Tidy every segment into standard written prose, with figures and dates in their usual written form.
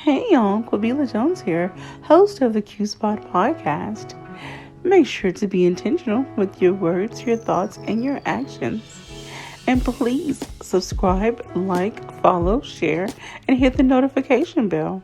Hey y'all, Quabila Jones here, host of the Q-Spot podcast. Make sure to be intentional with your words, your thoughts, and your actions. And please subscribe, like, follow, share, and hit the notification bell.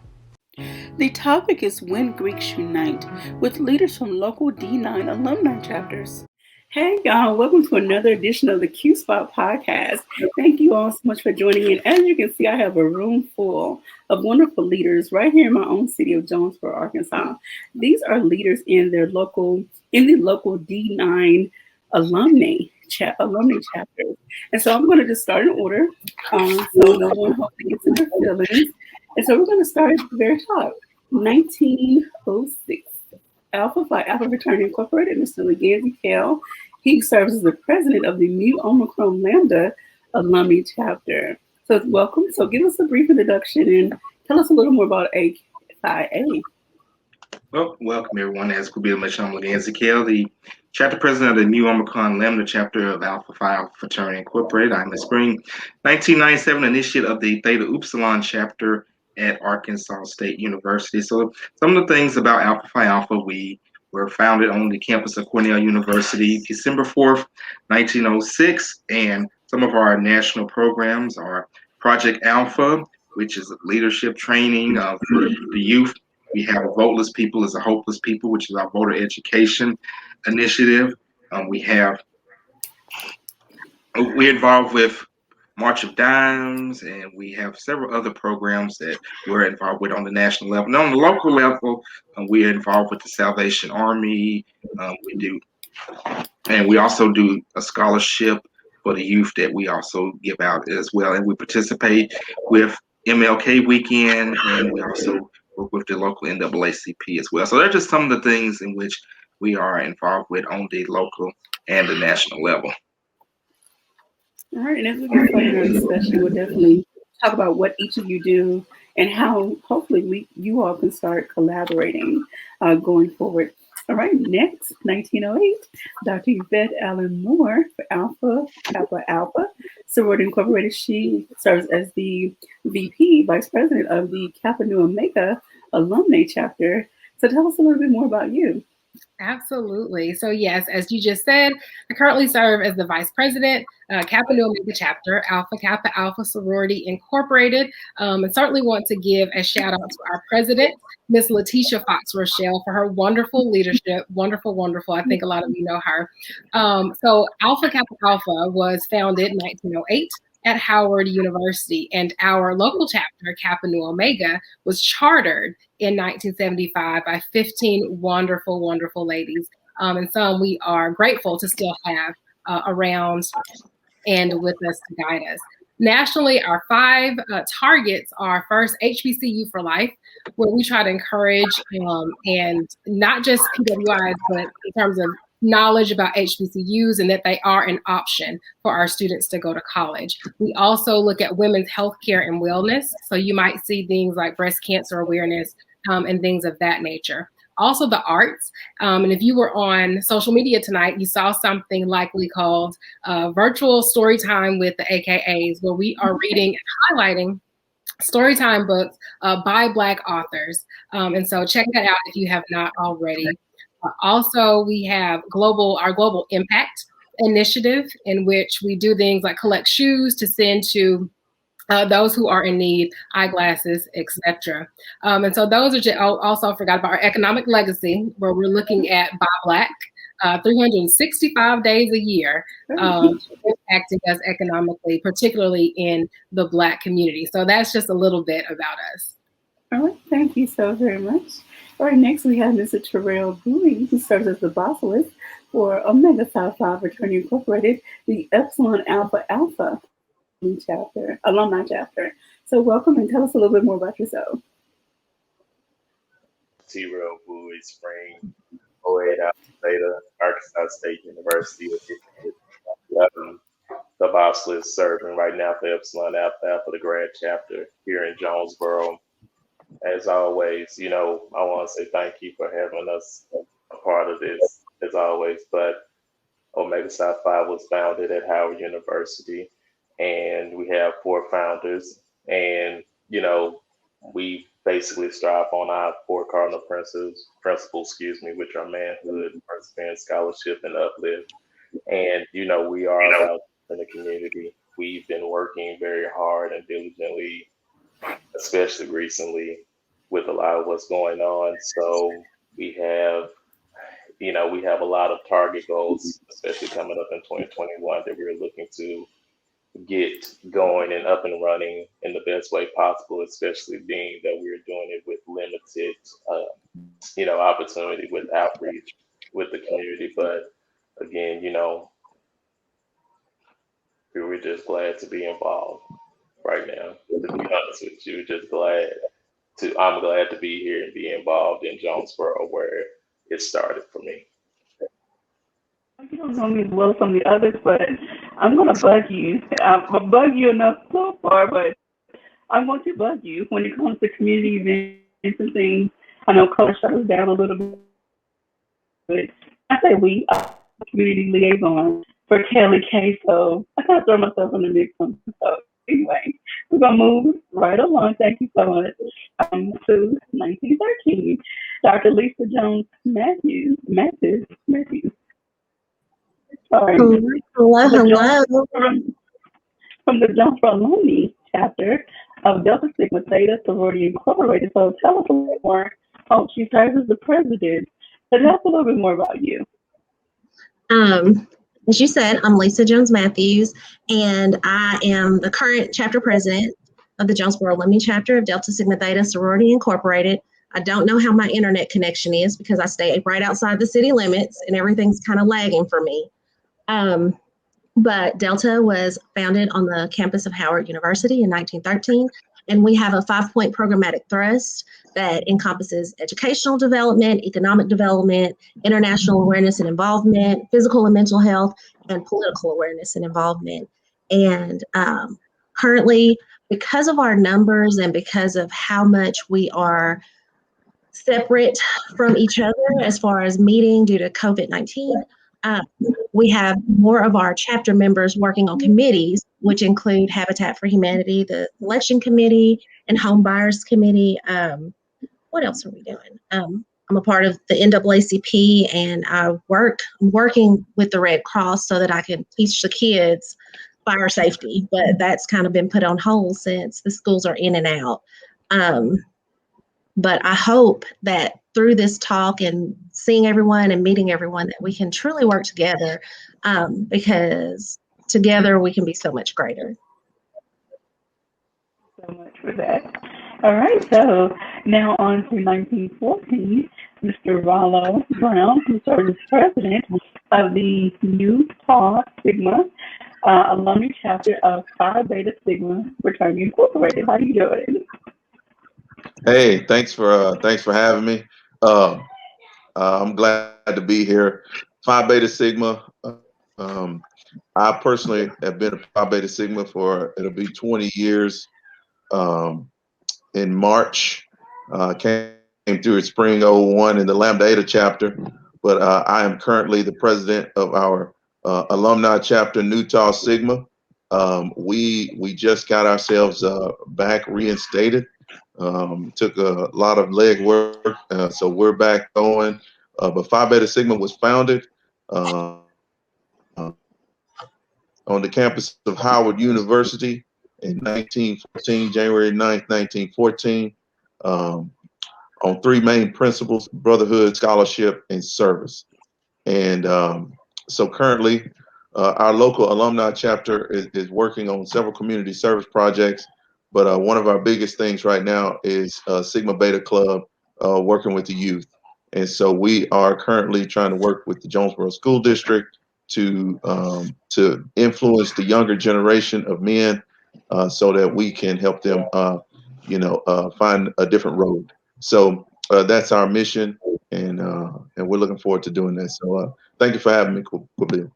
The topic is When Greeks Unite with leaders from local D9 alumni chapters. Hey y'all, welcome to another edition of the Q Spot podcast. Thank you all so much for joining in. As you can see, I have a room full of wonderful leaders right here in my own city of Jonesboro, Arkansas. These are leaders in the local D9 alumni chapters. And so I'm going to just start in order so no one hopefully gets in their feelings. And so we're going to start at the very top. 1906. Alpha Phi Alpha Fraternity Incorporated, Mr. Leganzi Kell. He serves as the president of the Mu Omicron Lambda alumni chapter. So welcome. So give us a brief introduction and tell us a little more about Phi A. Well, welcome everyone. As Quabila Leganzi Kell, the chapter president of the Mu Omicron Lambda chapter of Alpha Phi Alpha Fraternity Incorporated. I'm the spring 1997 initiate of the Theta Upsilon chapter at Arkansas State University. So some of the things about Alpha Phi Alpha, we were founded on the campus of Cornell University December 4th, 1906. And some of our national programs are Project Alpha, which is leadership training for the youth. We have Voteless People is a Hopeless People, which is our voter education initiative. We're involved with March of Dimes, and we have several other programs that we're involved with on the national level. And on the local level, we're involved with the Salvation Army. We also do a scholarship for the youth that we also give out as well. And we participate with MLK Weekend, and we also work with the local NAACP as well. So they're just some of the things in which we are involved with on the local and the national level. All right, and as we get started in our discussion, we'll definitely talk about what each of you do and how hopefully you all can start collaborating going forward. All right, next, 1908, Dr. Yvette Allen Moore for Alpha Kappa Alpha Sorority Incorporated. She serves as the VP, Vice President of the Kappa Nu Omega Alumni Chapter. So tell us a little bit more about you. Absolutely. So yes, as you just said, I currently serve as the Vice President, Kappa Nu Omega Chapter, Alpha Kappa Alpha Sorority Incorporated. And certainly want to give a shout out to our president, Miss Letitia Fox Rochelle, for her wonderful leadership. Wonderful, wonderful. I think a lot of you know her. So Alpha Kappa Alpha was founded in 1908 at Howard University, and our local chapter, Kappa Nu Omega, was chartered in 1975 by 15 wonderful, wonderful ladies. And some we are grateful to still have around and with us to guide us. Nationally, our 5 targets are first, HBCU for Life, where we try to encourage and not just PWIs, but in terms of knowledge about HBCUs and that they are an option for our students to go to college. We also look at women's healthcare and wellness. So you might see things like breast cancer awareness and things of that nature. Also the arts. And if you were on social media tonight, you saw something likely called Virtual Storytime with the AKAs, where we are reading and highlighting storytime books by Black authors. And so check that out if you have not already. Also, we have our Global Impact Initiative, in which we do things like collect shoes to send to those who are in need, eyeglasses, etc. And so those are just, also forgot about our Economic Legacy, where we're looking at Buy Black, 365 days a year, impacting us economically, particularly in the Black community. So that's just a little bit about us. All right, thank you so very much. All right, next we have Mr. Terrell Booming, who serves as the bossalist for Omega Psi Phi Fraternity Incorporated, the Epsilon Alpha Alpha alumni chapter. So welcome and tell us a little bit more about yourself. Terrell Booming, spring 08 Alpha Beta, Arkansas State University. The bossalist serving right now for Epsilon Alpha Alpha, the grad chapter here in Jonesboro. As always, I want to say thank you for having us a part of this, as always. But Omega Psi Phi was founded at Howard University, and we have 4 founders. And, we basically strive on our four cardinal principles, which are manhood, perseverance, scholarship, and uplift. And, we are about in the community. We've been working very hard and diligently, especially recently, with a lot of what's going on. So we have, we have a lot of target goals, especially coming up in 2021, that we're looking to get going and up and running in the best way possible, especially being that we're doing it with limited, opportunity with outreach with the community. But again, we were just glad to be involved right now. To be honest with you, I'm glad to be here and be involved in Jonesboro where it started for me. You don't know me as well as some of the others, but I'm going to bug you. I'll bug you enough so far, but I want to bug you when it comes to community events and things. I know Color shut us down a little bit. I say we are community liaison for Kelly K, so I kind of throw myself in the mix. So anyway, we're going to move right along. Thank you so much. To 1913, Dr. Lisa Jones Matthews. Sorry. Hello. From the Jonesboro Alumni Chapter of Delta Sigma Theta Sorority Incorporated. So tell us a little more. Oh, she serves as the president. So tell us a little bit more about you. As you said, I'm Lisa Jones Matthews, and I am the current chapter president of the Jonesboro Alumni Chapter of Delta Sigma Theta Sorority Incorporated. I don't know how my internet connection is because I stay right outside the city limits and everything's kind of lagging for me. But Delta was founded on the campus of Howard University in 1913, and we have a 5-point programmatic thrust that encompasses educational development, economic development, international awareness and involvement, physical and mental health, and political awareness and involvement. And currently, because of our numbers and because of how much we are separate from each other as far as meeting due to COVID-19, we have more of our chapter members working on committees, which include Habitat for Humanity, the Election Committee, and Home Buyers Committee. What else are we doing? I'm a part of the NAACP, and I'm working with the Red Cross so that I can teach the kids fire safety, but that's kind of been put on hold since the schools are in and out. But I hope that through this talk and seeing everyone and meeting everyone that we can truly work together, because together we can be so much greater. So much for that. All right, so now on to 1914, Mr. Rollo Brown, who served as president of the Utah Sigma Alumni Chapter of Phi Beta Sigma Fraternity Incorporated. How you doing? Hey, thanks for having me. I'm glad to be here. Phi Beta Sigma. I personally have been a Phi Beta Sigma it'll be 20 years. In March, came through at spring '01 in the Lambda Eta chapter, but I am currently the president of our alumni chapter, Utah Sigma. We just got ourselves back reinstated. Took a lot of leg work, so we're back going. But Phi Beta Sigma was founded on the campus of Howard University in 1914, January 9th, 1914, on 3 main principles: brotherhood, scholarship, and service. And so currently, our local alumni chapter is working on several community service projects. But one of our biggest things right now is Sigma Beta Club, working with the youth. And so we are currently trying to work with the Jonesboro School District to influence the younger generation of men, so that we can help them, find a different road. So that's our mission, and we're looking forward to doing that. So thank you for having me, Quabil.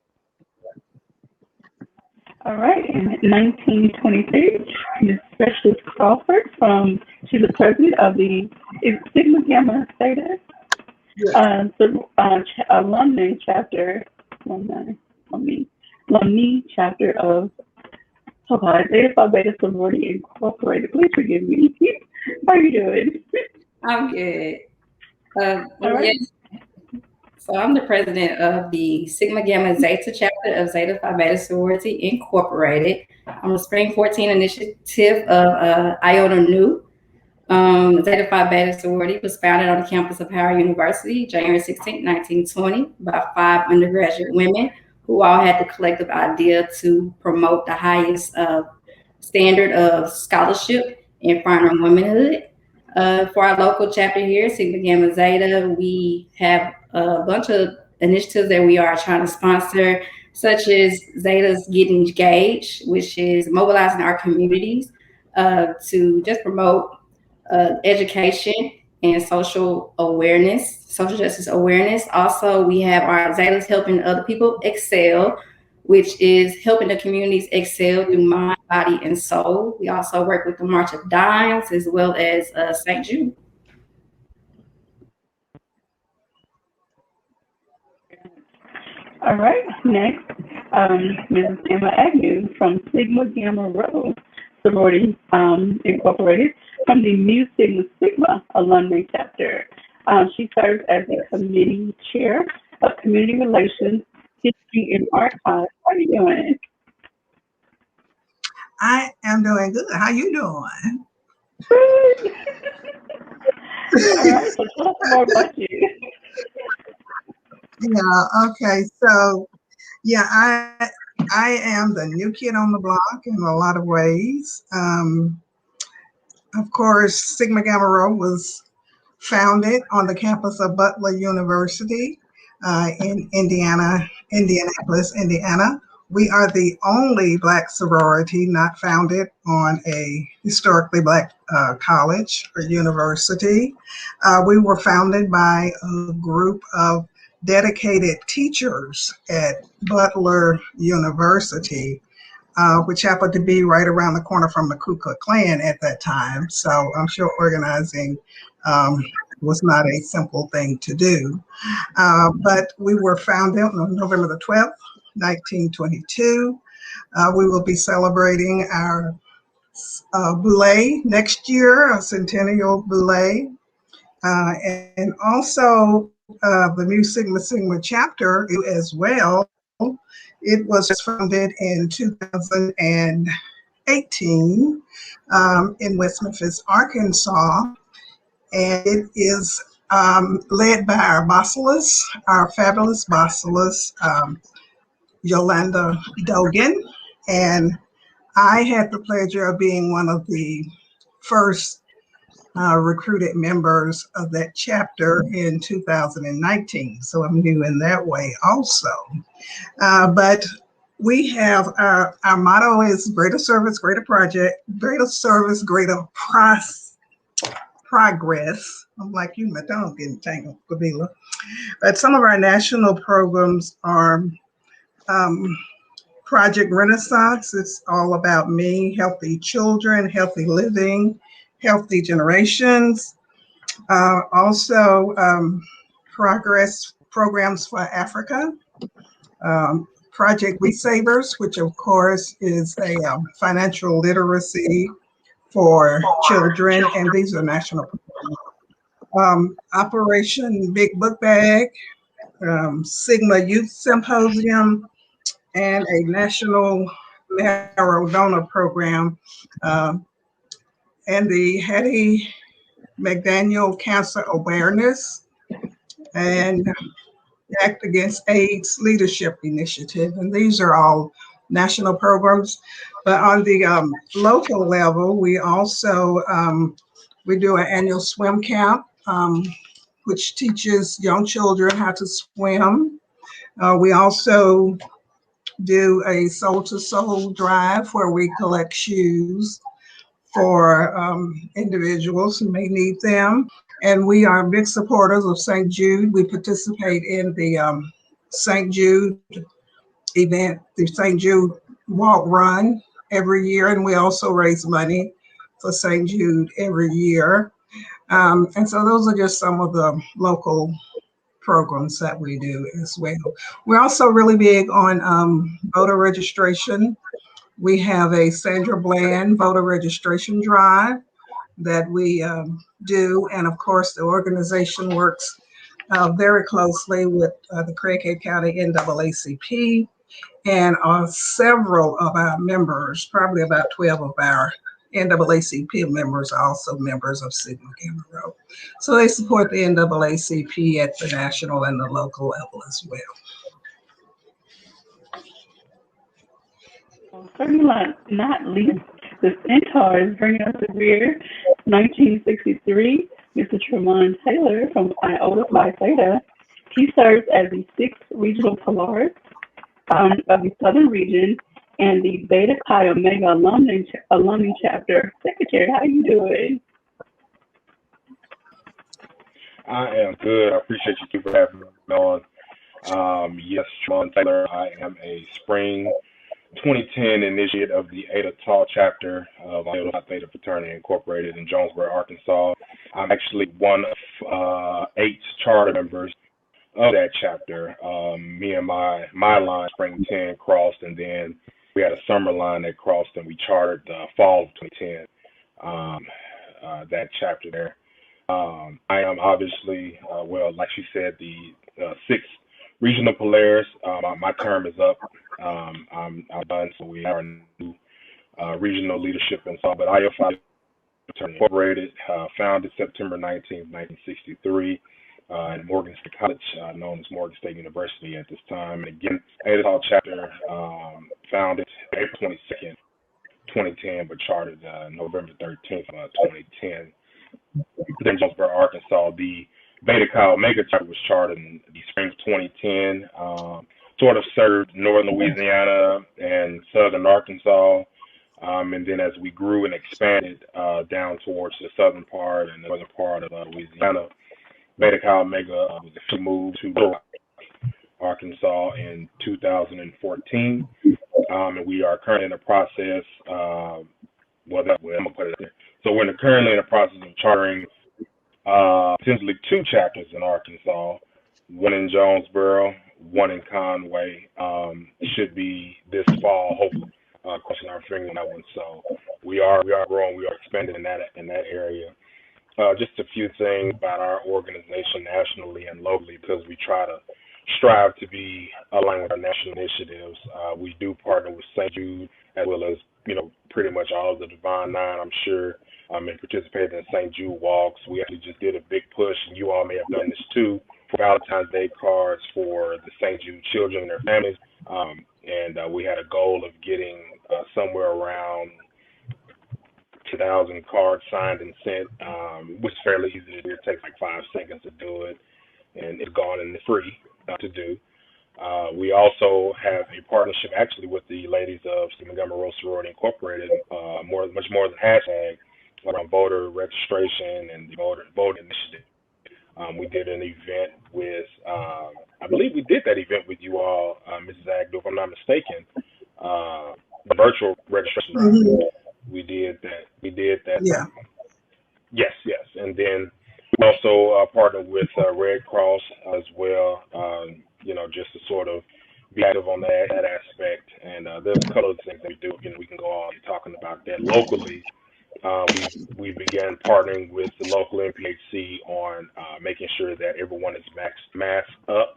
All right, in 1923, Ms. Specialist Crawford she's the president of the Sigma Gamma Theta alumni chapter of Theta Phi Beta Sorority Incorporated. Please forgive me. How are you doing? I'm good. All right. Yes, so I'm the president of the Sigma Gamma Zeta chapter of Zeta Phi Beta Sorority Incorporated. I'm a Spring 14 initiative of Iota Nu. Zeta Phi Beta Sorority was founded on the campus of Howard University, January 16, 1920, by 5 undergraduate women who all had the collective idea to promote the highest standard of scholarship and finding womanhood. For our local chapter here, Sigma Gamma Zeta, we have a bunch of initiatives that we are trying to sponsor, such as Zeta's Get Engaged, which is mobilizing our communities to just promote education and social justice awareness. Also, we have our Zetas helping other people excel, which is helping the communities excel through mind, body, and soul. We also work with the March of Dimes as well as St. Jude. All right. Next, Mrs. Emma Agnew from Sigma Gamma Rho Sorority Incorporated from the Mu Sigma Sigma alumni chapter. She serves as the committee chair of community relations, history, and archives. How are you doing? I am doing good. How you doing? All right. So tell us more about you. Yeah, okay. So yeah, I am the new kid on the block in a lot of ways. Of course, Sigma Gamma Rho was founded on the campus of Butler University in Indianapolis, Indiana. We are the only Black sorority not founded on a historically Black college or university. We were founded by a group of dedicated teachers at Butler University, which happened to be right around the corner from the Ku Klux Klan at that time. So I'm sure organizing was not a simple thing to do. But we were founded on November the 12th, 1922. We will be celebrating our boule next year, a centennial boule. And also the Mu Sigma Sigma chapter as well. It was founded in 2018 in West Memphis, Arkansas, and it is led by our bosseless, our fabulous bosseless, Yolanda Dogan. And I had the pleasure of being one of the first recruited members of that chapter in 2019. So I'm new in that way also. But we have our motto is greater service, greater project, greater service, greater progress. I'm like you, my tongue getting tangled, Kabila. But some of our national programs are Project Renaissance. It's all about me, healthy children, healthy living, healthy generations. Also, progress programs for Africa. Project Resavers, which of course is a financial literacy for children, and these are national programs. Operation Big Book Bag, Sigma Youth Symposium, and a national marrow donor program, and the Hattie McDaniel Cancer Awareness and Act Against AIDS Leadership Initiative. And these are all national programs. But on the local level, we also we do an annual swim camp, which teaches young children how to swim. We also do a soul to soul drive where we collect shoes for individuals who may need them. And we are big supporters of St. Jude. We participate in the St. Jude event, the St. Jude Walk Run every year. And we also raise money for St. Jude every year. And so those are just some of the local programs that we do as well. We're also really big on voter registration. We have a Sandra Bland voter registration drive. that we do. And of course, the organization works very closely with the Craighead County NAACP, and several of our members, probably about 12 of our NAACP members, are also members of Sigma Gamma Rho. So they support the NAACP at the national and the local level as well. Certainly not least, the Centaurs bringing us the rear. 1963, Mr. Tremont Taylor from Iota Phi Beta. He serves as the 6th regional Polaris of the Southern region and the Beta Chi Omega alumni chapter secretary. How you doing? I am good. I appreciate you for having me on. Yes, Sean Taylor. I am a spring 2010 initiate of the Eta Tau chapter of Iota Phi Beta Fraternity Incorporated in Jonesboro, Arkansas. I'm actually one of 8 charter members of that chapter. Me and my line, Spring 10, crossed, and then we had a summer line that crossed, and we chartered the fall of 2010, that chapter there. I am obviously, well, like she said, the 6th regional Polaris. My term is up. I'm done, so we are new regional leadership and so. But Iota Phi Incorporated, founded September 19th, 1963, in Morgan State College, known as Morgan State University at this time. And again, Eta Tau chapter, founded April 22nd, 2010, but chartered November 13th, 2010. Then Jonesboro, Arkansas, the Beta Chi Omega chapter was chartered in the spring of 2010. Sort of served northern Louisiana and southern Arkansas. And then as we grew and expanded down towards the southern part and the northern part of Louisiana, Beta Chi Omega was actually moved to Arkansas in 2014. And we are currently in the process, I'm going to put it there. So we're currently in the process of chartering essentially 2 chapters in Arkansas, one in Jonesboro, one in Conway. Should be this fall, hopefully. Crossing our fingers on that one. So we are growing, we are expanding in that area. Just a few things about our organization nationally and locally, because we try to strive to be aligned with our national initiatives. We do partner with St. Jude as well as, pretty much all of the Divine Nine, I'm sure, and participated in St. Jude walks. We actually just did a big push, and you all may have done this too, for Valentine's Day cards for the St. Jude children and their families. And we had a goal of getting somewhere around 2,000 cards signed and sent, which is fairly easy to do. It takes like 5 seconds to do it, and it's gone and it's free to do. We also have a partnership actually with the ladies of Sigma Gamma Rho Sorority Incorporated, much more than hashtag, around voter registration and the voter initiative. We did an event with, I believe we did that event with you all, Mrs. Agnew, if I'm not mistaken, the virtual registration. Mm-hmm. We did that. Yeah. Yes. And then we also partnered with Red Cross as well, just to sort of be active on that aspect. And there's a couple of things that we do. We can go on talking about that locally. We began partnering with the local MPHC on making sure that everyone is masked up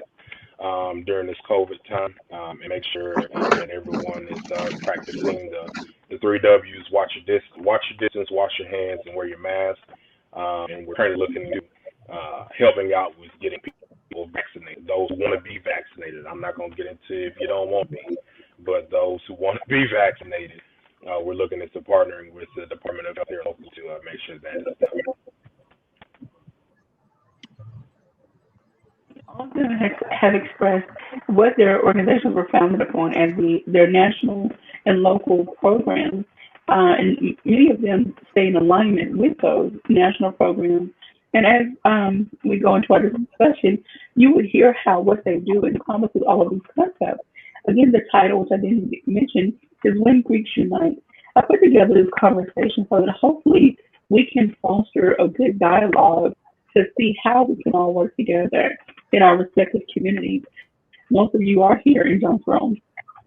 during this COVID time, and make sure that everyone is practicing the 3 W's: watch your distance, wash your hands, and wear your mask. And we're currently looking into helping out with getting people vaccinated. Those who want to be vaccinated. I'm not going to get into if you don't want me, but those who want to be vaccinated. We're looking into partnering with the Department of Health here local to make sure that is done. All of them have expressed what their organizations were founded upon as their national and local programs, and many of them stay in alignment with those national programs. And as we go into our discussion, you would hear how what they do encompasses all of these concepts. Again, the title, which I didn't mention, is When Greeks Unite. I put together this conversation so that hopefully we can foster a good dialogue to see how we can all work together in our respective communities. Most of you are here in Jonesboro.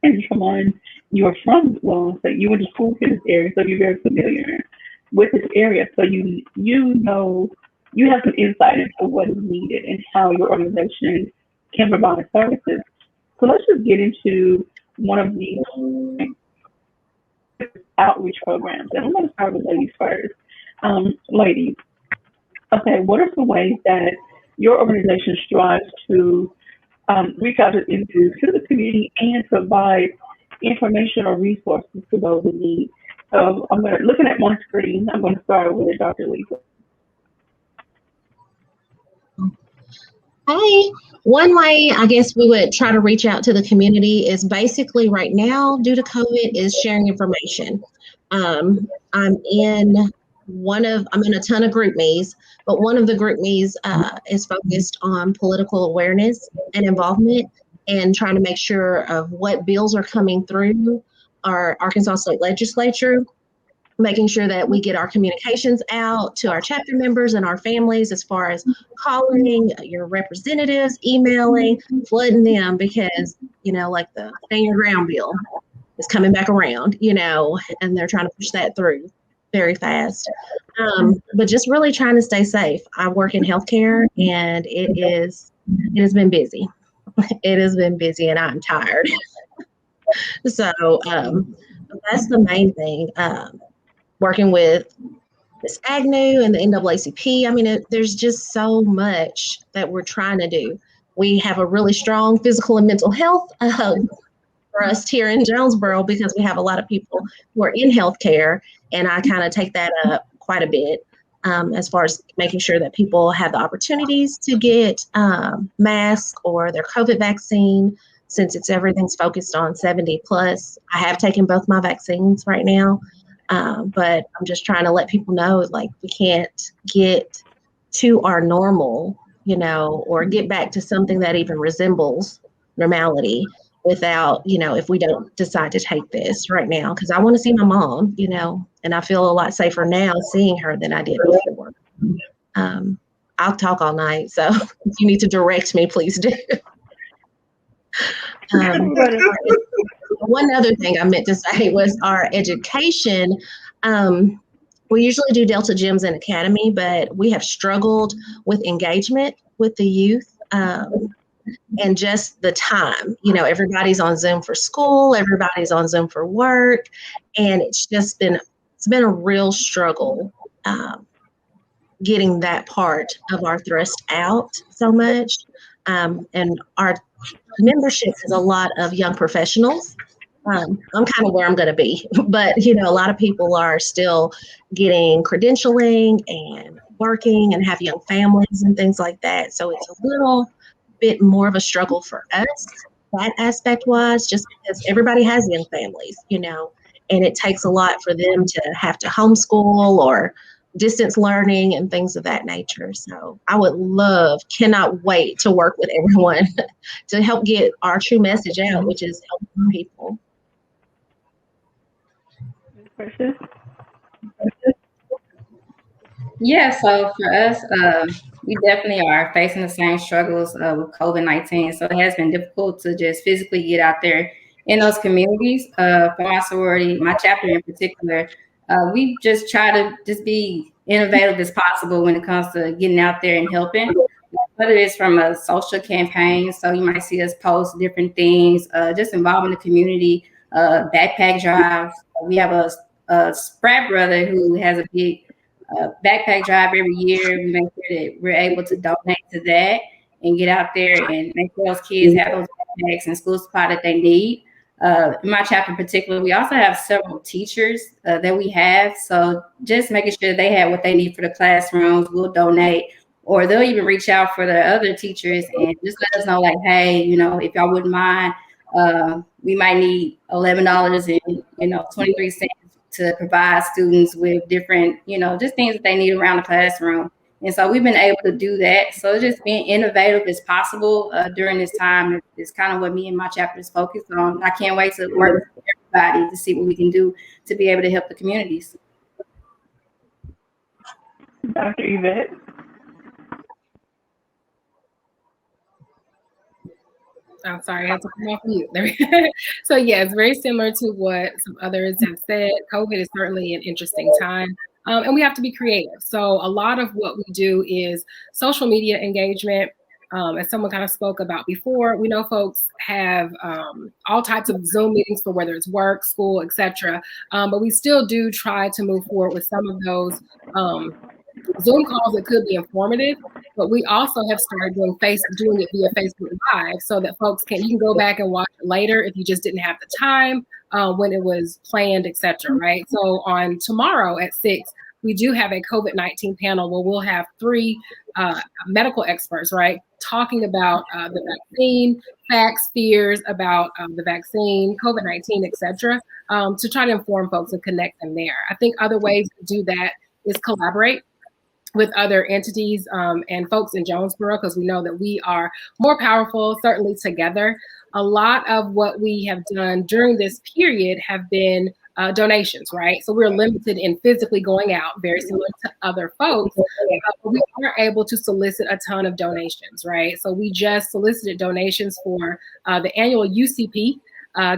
And Tremont, you are from, well, so you went to school in this area, so you're very familiar. with this area, so you know you have some insight into what is needed and how your organization can provide services. So let's just get into one of these outreach programs, and I'm going to start with ladies first. Ladies, okay, what are some ways that your organization strives to reach out to the community and provide information or resources to those in need? So looking at my screen, I'm going to start with Dr. Lisa. Hi. One way I guess we would try to reach out to the community is basically right now, due to COVID, is sharing information. I'm in a ton of group me's, but one of the group me's is focused on political awareness and involvement and trying to make sure of what bills are coming through our Arkansas State Legislature, making sure that we get our communications out to our chapter members and our families as far as calling your representatives, emailing, flooding them, because, like the Stand Your Ground bill is coming back around, and they're trying to push that through very fast. But just really trying to stay safe. I work in healthcare, and it has been busy. It has been busy, and I'm tired. So that's the main thing. Working with Ms. Agnew and the NAACP. I mean, there's just so much that we're trying to do. We have a really strong physical and mental health for us here in Jonesboro, because we have a lot of people who are in healthcare, and I kind of take that up quite a bit as far as making sure that people have the opportunities to get masks or their COVID vaccine, since everything's focused on 70 plus. I have taken both my vaccines right now. But I'm just trying to let people know, like, we can't get to our normal, or get back to something that even resembles normality without, if we don't decide to take this right now. Because I want to see my mom, and I feel a lot safer now seeing her than I did before. I'll talk all night, so if you need to direct me, please do. One other thing I meant to say was our education. We usually do Delta Gyms and Academy, but we have struggled with engagement with the youth and just the time. Everybody's on Zoom for school, everybody's on Zoom for work, and it's been a real struggle getting that part of our thrust out so much. And our membership is a lot of young professionals. I'm kind of where I'm going to be, but a lot of people are still getting credentialing and working and have young families and things like that. So it's a little bit more of a struggle for us, that aspect wise, just because everybody has young families, and it takes a lot for them to have to homeschool or distance learning and things of that nature. So I cannot wait to work with everyone to help get our true message out, which is helping people. Yeah, so for us, we definitely are facing the same struggles with COVID-19. So it has been difficult to just physically get out there in those communities. For my sorority, my chapter in particular, we just try to just be innovative as possible when it comes to getting out there and helping, whether it's from a social campaign. So you might see us post different things, just involving the community, backpack drives. We have a Sprat brother who has a big backpack drive every year. We make sure that we're able to donate to that and get out there and make sure those kids have those backpacks and school supply that they need. In my chapter in particular, we also have several teachers that we have. So just making sure they have what they need for the classrooms, we'll donate, or they'll even reach out for the other teachers and just let us know, like, hey, if y'all wouldn't mind, we might need $11 and 23 cents to provide students with different, just things that they need around the classroom. And so we've been able to do that. So just being innovative as possible during this time is kind of what me and my chapter is focused on. I can't wait to work with everybody to see what we can do to be able to help the communities. Dr. Yvette. I'm sorry, I had to come off mute. So yeah, it's very similar to what some others have said. COVID is certainly an interesting time. And we have to be creative. So a lot of what we do is social media engagement. As someone kind of spoke about before, we know folks have all types of Zoom meetings for whether it's work, school, etc. But we still do try to move forward with some of those Zoom calls that could be informative. But we also have started doing it via Facebook Live, so that you can go back and watch it later if you just didn't have the time when it was planned, etc. Right. So on tomorrow at 6. We do have a COVID-19 panel where we'll have 3 medical experts, right, talking about the vaccine, facts, fears about the vaccine, COVID-19, etc., to try to inform folks and connect them there. I think other ways to do that is collaborate with other entities and folks in Jonesboro, because we know that we are more powerful, certainly together. A lot of what we have done during this period have been donations, right? So we're limited in physically going out, very similar to other folks, but we are able to solicit a ton of donations, right? So we just solicited donations for the annual UCP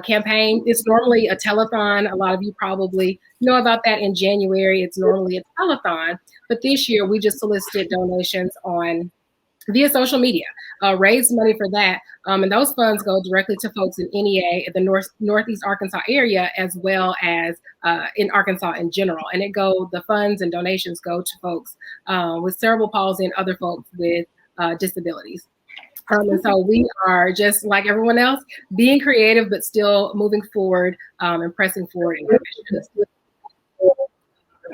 campaign. It's normally a telethon. A lot of you probably know about that in January. It's normally a telethon, but this year we just solicited donations via social media, raised money for that. And those funds go directly to folks in NEA, the Northeast Arkansas area, as well as in Arkansas in general. And the funds and donations go to folks with cerebral palsy and other folks with disabilities. And so we are just like everyone else, being creative, but still moving forward and pressing forward in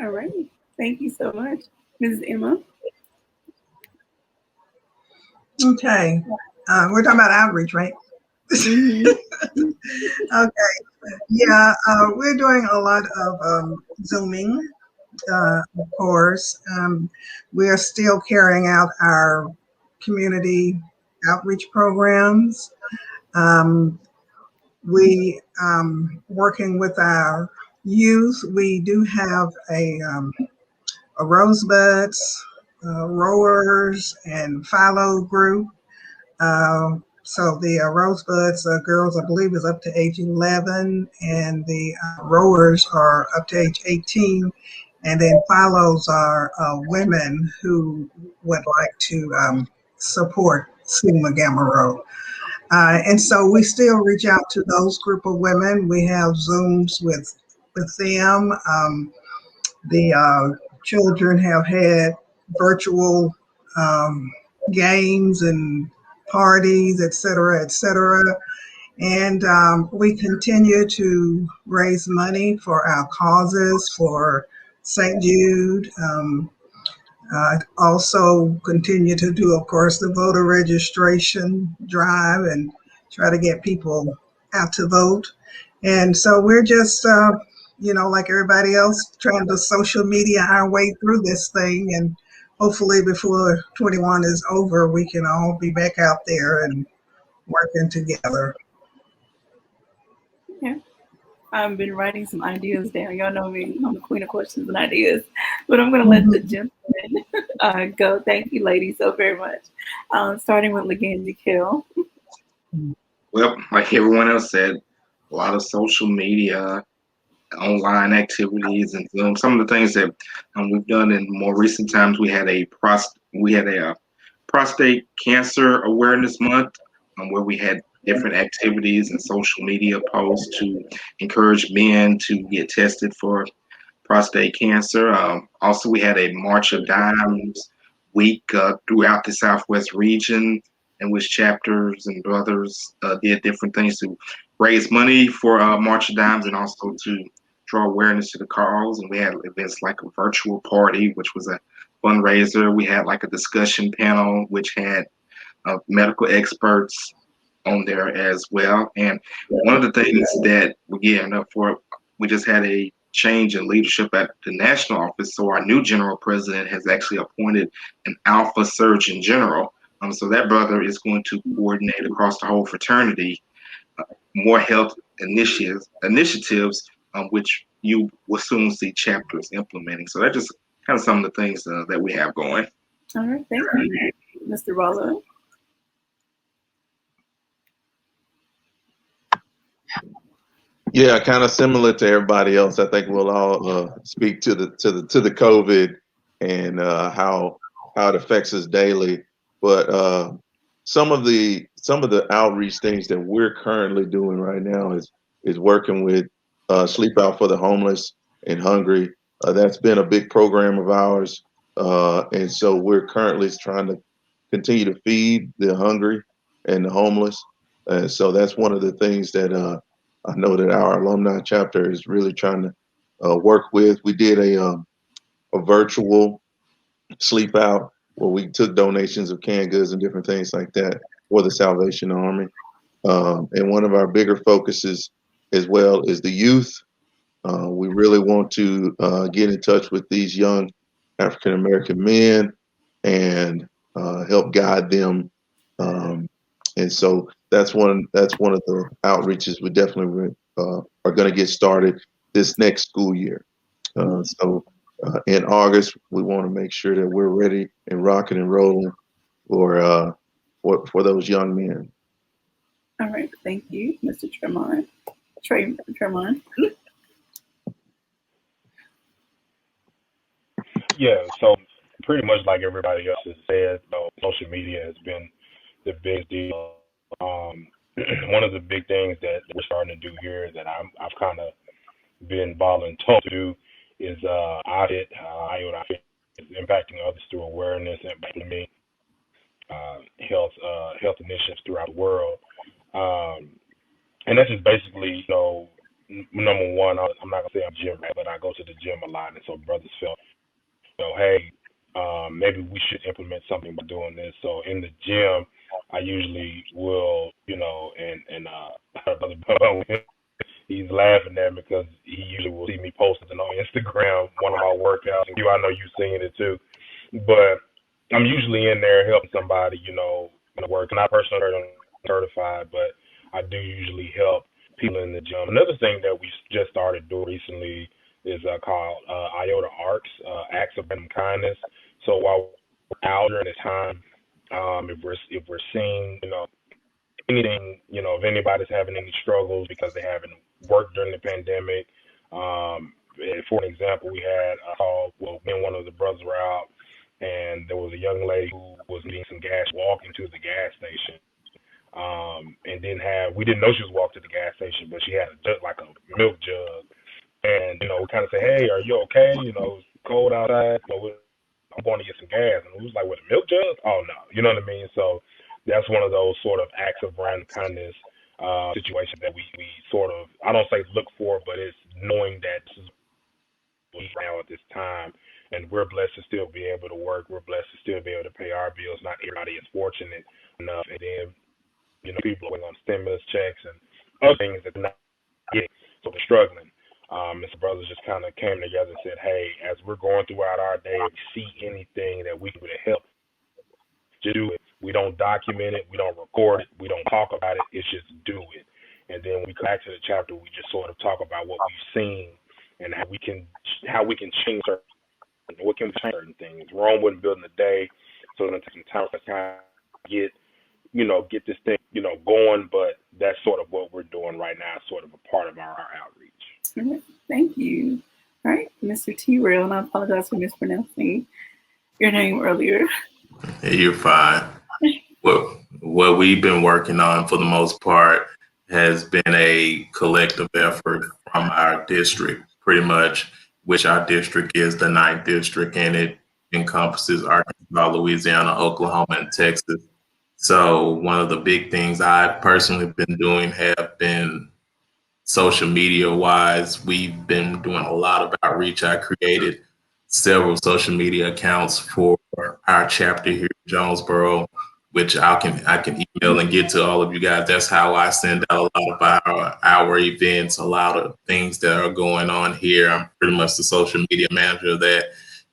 our All right. Thank you so much. Mrs. Emma? Okay. We're talking about outreach, right? Mm-hmm. Okay. Yeah, we're doing a lot of Zooming, of course. We are still carrying out our community outreach programs. We working with our youth. We do have a Rosebuds, Rowers, and Philo group. So the Rosebuds girls, I believe, is up to age 11, and the Rowers are up to age 18. And then Philos are women who would like to support Sigma Gamma Rho. And so we still reach out to those group of women. We have Zooms with them. The children have had virtual games and parties, et cetera, et cetera. And we continue to raise money for our causes, for St. Jude. Also continue to do, of course, the voter registration drive and try to get people out to vote. And so we're just, like everybody else, trying to social media our way through this thing. And hopefully before 21 is over, we can all be back out there and working together. Yeah. I've been writing some ideas down. Y'all know me. I'm the queen of questions and ideas. But I'm going to let the gentlemen go. Thank you, ladies, so very much. Starting with Legandy Kill. Well, like everyone else said, a lot of social media, online activities, and Zoom. Some of the things that we've done in more recent times, we had a prostate cancer awareness month where we had different activities and social media posts to encourage men to get tested for prostate cancer. Also, we had a March of Dimes week throughout the Southwest region, in which chapters and brothers did different things to raise money for March of Dimes and also to draw awareness to the cause. And we had events like a virtual party, which was a fundraiser. We had like a discussion panel, which had medical experts on there as well. And one of the things that we're gearing up for, we just had a change in leadership at the national office. So our new general president has actually appointed an alpha surgeon general. So that brother is going to coordinate across the whole fraternity more health initiatives, which you will soon see chapters implementing. So that's just kind of some of the things that we have going. All right, thank you, Mr. Rollo. Yeah, kind of similar to everybody else. I think we'll all speak to the COVID and how it affects us daily. But some of the outreach things that we're currently doing right now is working with Sleep Out for the Homeless and Hungry. That's been a big program of ours, and so we're currently trying to continue to feed the hungry and the homeless. And so that's one of the things that I know that our alumni chapter is really trying to work with. We did a virtual sleep out where we took donations of canned goods and different things like that for the Salvation Army. And one of our bigger focuses as well is the youth. We really want to get in touch with these young African American men and help guide them. And so that's one of the outreaches we definitely are going to get started this next school year. So in August, we want to make sure that we're ready and rocking and rolling for those young men. All right, thank you, Mr. Tremont. Tremont. Yeah, so pretty much like everybody else has said, social media has been the big deal. One of the big things that we're starting to do here that I've kind of been volunteering to do is IOTA is impacting others through awareness and implementing health initiatives throughout the world. And that's just basically, number one, I'm not gonna say I'm gym rat, but I go to the gym a lot, and so brothers felt, hey, maybe we should implement something by doing this. So in the gym, I usually will, he's laughing at me because he usually will see me posting on Instagram one of my workouts. And I know you've seen it too, but I'm usually in there helping somebody, work. And I personally am certified, but I do usually help people in the gym. Another thing that we just started doing recently is called IOTA ARCs, Acts of Random Kindness. So while we're out during the time, if we're seeing, anything, if anybody's having any struggles because they haven't worked during the pandemic. For an example, we had a call, me and one of the brothers were out, and there was a young lady who was needing some gas walking to the gas station. And we didn't know she was walking to the gas station, but she had like a milk jug. And, we kind of say, hey, are you okay? It's cold outside. I'm going to get some gas. And it was like, with a milk jug? Oh, no. You know what I mean? So that's one of those sort of acts of random kindness situations that we sort of, I don't say look for, but it's knowing that this is now at this time. And we're blessed to still be able to work. We're blessed to still be able to pay our bills. Not everybody is fortunate enough. And then, people are on stimulus checks and other things that they're not getting. So they're struggling. Mr. Brothers just kind of came together and said, hey, as we're going throughout our day, if we see anything that we can do to help, just do it. We don't document it. We don't record it. We don't talk about it. It's just do it. And then when we come back to the chapter, we just sort of talk about what we've seen and how we can change certain things. Rome wasn't built in a day, so it's going to take some time for us to get this thing, going, but that's sort of what we're doing right now, sort of a part of our outreach. All right. Thank you. All right, Mr. Terrell, and I apologize for mispronouncing your name earlier. Hey, you're fine. What we've been working on for the most part has been a collective effort from our district, pretty much, which our district is the 9th district, and it encompasses Arkansas, Louisiana, Oklahoma, and Texas. So one of the big things I've personally been doing have been social media wise. We've been doing a lot of outreach. I created several social media accounts for our chapter here in Jonesboro, which I can email and get to all of you guys. That's how I send out a lot of our events, a lot of things that are going on here. I'm pretty much the social media manager of that.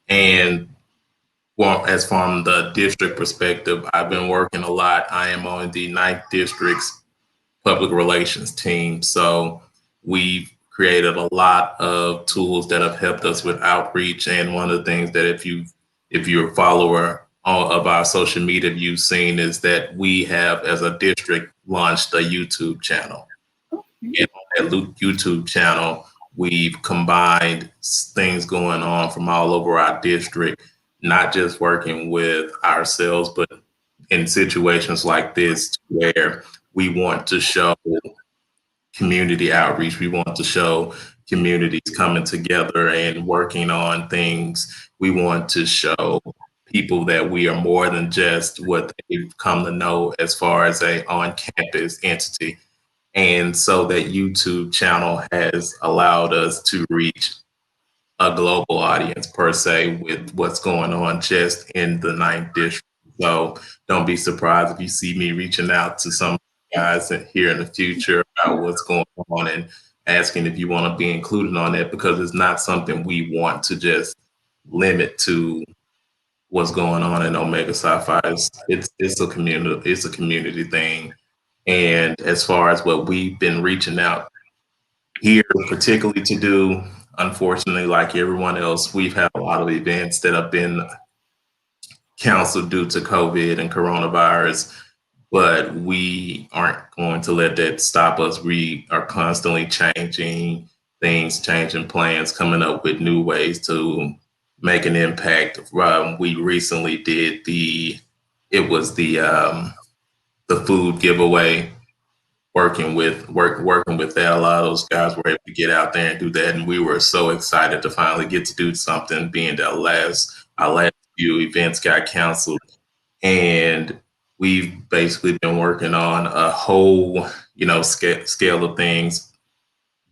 And as from the district perspective, I've been working a lot. I am on the 9th district's public relations team. So we've created a lot of tools that have helped us with outreach. And one of the things that if you're a follower of our social media, you've seen is that we have, as a district, launched a YouTube channel. And on that YouTube channel, we've combined things going on from all over our district, not just working with ourselves, but in situations like this where we want to show community outreach. We want to show communities coming together and working on things. We want to show people that we are more than just what they've come to know as far as a on-campus entity. And so that YouTube channel has allowed us to reach a global audience per se with what's going on just in the 9th district. So don't be surprised if you see me reaching out to some guys here in the future about what's going on and asking if you want to be included on that, because it's not something we want to just limit to what's going on in Omega Psi Phi. It's a community thing. And as far as what we've been reaching out here, particularly to do, unfortunately, like everyone else, we've had a lot of events that have been canceled due to COVID and coronavirus, but we aren't going to let that stop us. We are constantly changing things, changing plans, coming up with new ways to make an impact. We recently did the food giveaway, working with that. A lot of those guys were able to get out there and do that, and we were so excited to finally get to do something, being that our last few events got canceled. And we've basically been working on a whole scale of things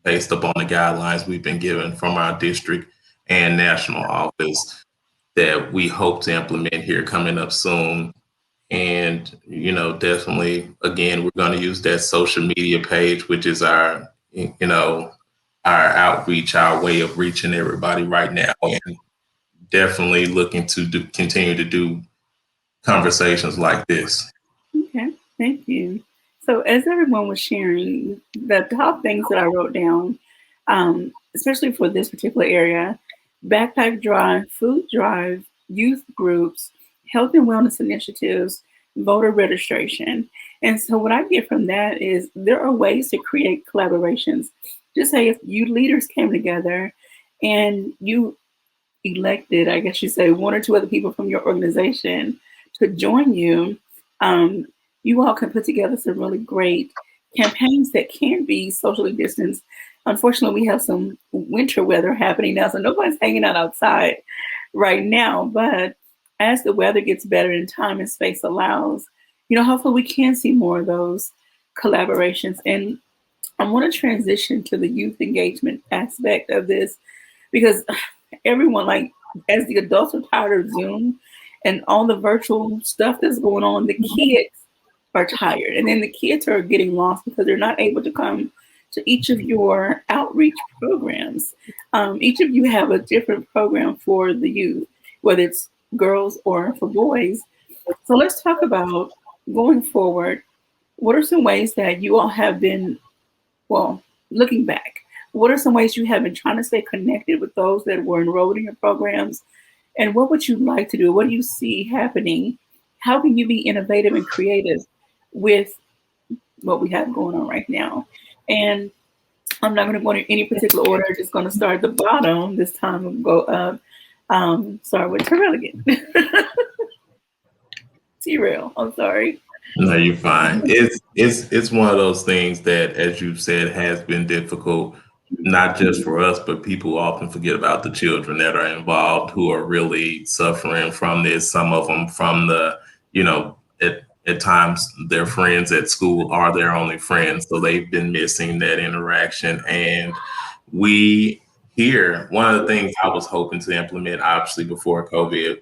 based upon the guidelines we've been given from our district and national office that we hope to implement here coming up soon. And, definitely, again, we're going to use that social media page, which is our outreach, our way of reaching everybody right now, and definitely looking to continue to do conversations like this. Okay, thank you. So as everyone was sharing, the top things that I wrote down, especially for this particular area: backpack drive, food drive, youth groups, health and wellness initiatives, voter registration. And so what I get from that is there are ways to create collaborations. Just say if you leaders came together and you elected, I guess you say, one or two other people from your organization to join you, you all can put together some really great campaigns that can be socially distanced. Unfortunately, we have some winter weather happening now, so nobody's hanging out outside right now. But as the weather gets better and time and space allows, hopefully we can see more of those collaborations. And I want to transition to the youth engagement aspect of this, because everyone, like, as the adults are tired of Zoom and all the virtual stuff that's going on, the kids are tired. And then the kids are getting lost because they're not able to come to each of your outreach programs. Each of you have a different program for the youth, whether it's girls or for boys. So let's talk about going forward. What are some ways that you all have been, looking back, what are some ways you have been trying to stay connected with those that were enrolled in your programs? And what would you like to do? What do you see happening? How can you be innovative and creative with what we have going on right now? And I'm not going to go in any particular order. Just going to start at the bottom this time and go up. Start with Terrell again. Terrell, I'm sorry. No, you're fine. It's one of those things that, as you said, has been difficult, not just for us, but people often forget about the children that are involved who are really suffering from this. Some of them from the, at times their friends at school are their only friends. So they've been missing that interaction. And we here, one of the things I was hoping to implement, obviously before COVID,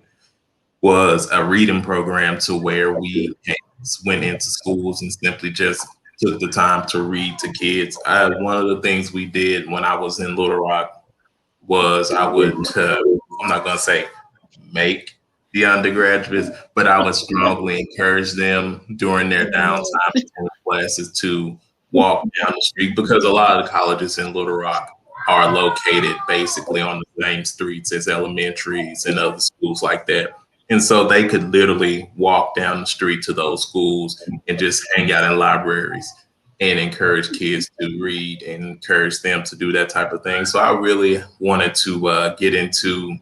was a reading program to where we went into schools and simply just took the time to read to kids. One of the things we did when I was in Little Rock was I would, I'm not going to say make the undergraduates, but I would strongly encourage them during their downtime between classes to walk down the street, because a lot of the colleges in Little Rock are located basically on the same streets as elementaries and other schools like that. And so they could literally walk down the street to those schools and just hang out in libraries. and encourage kids to read and encourage them to do that type of thing. So I really wanted to get into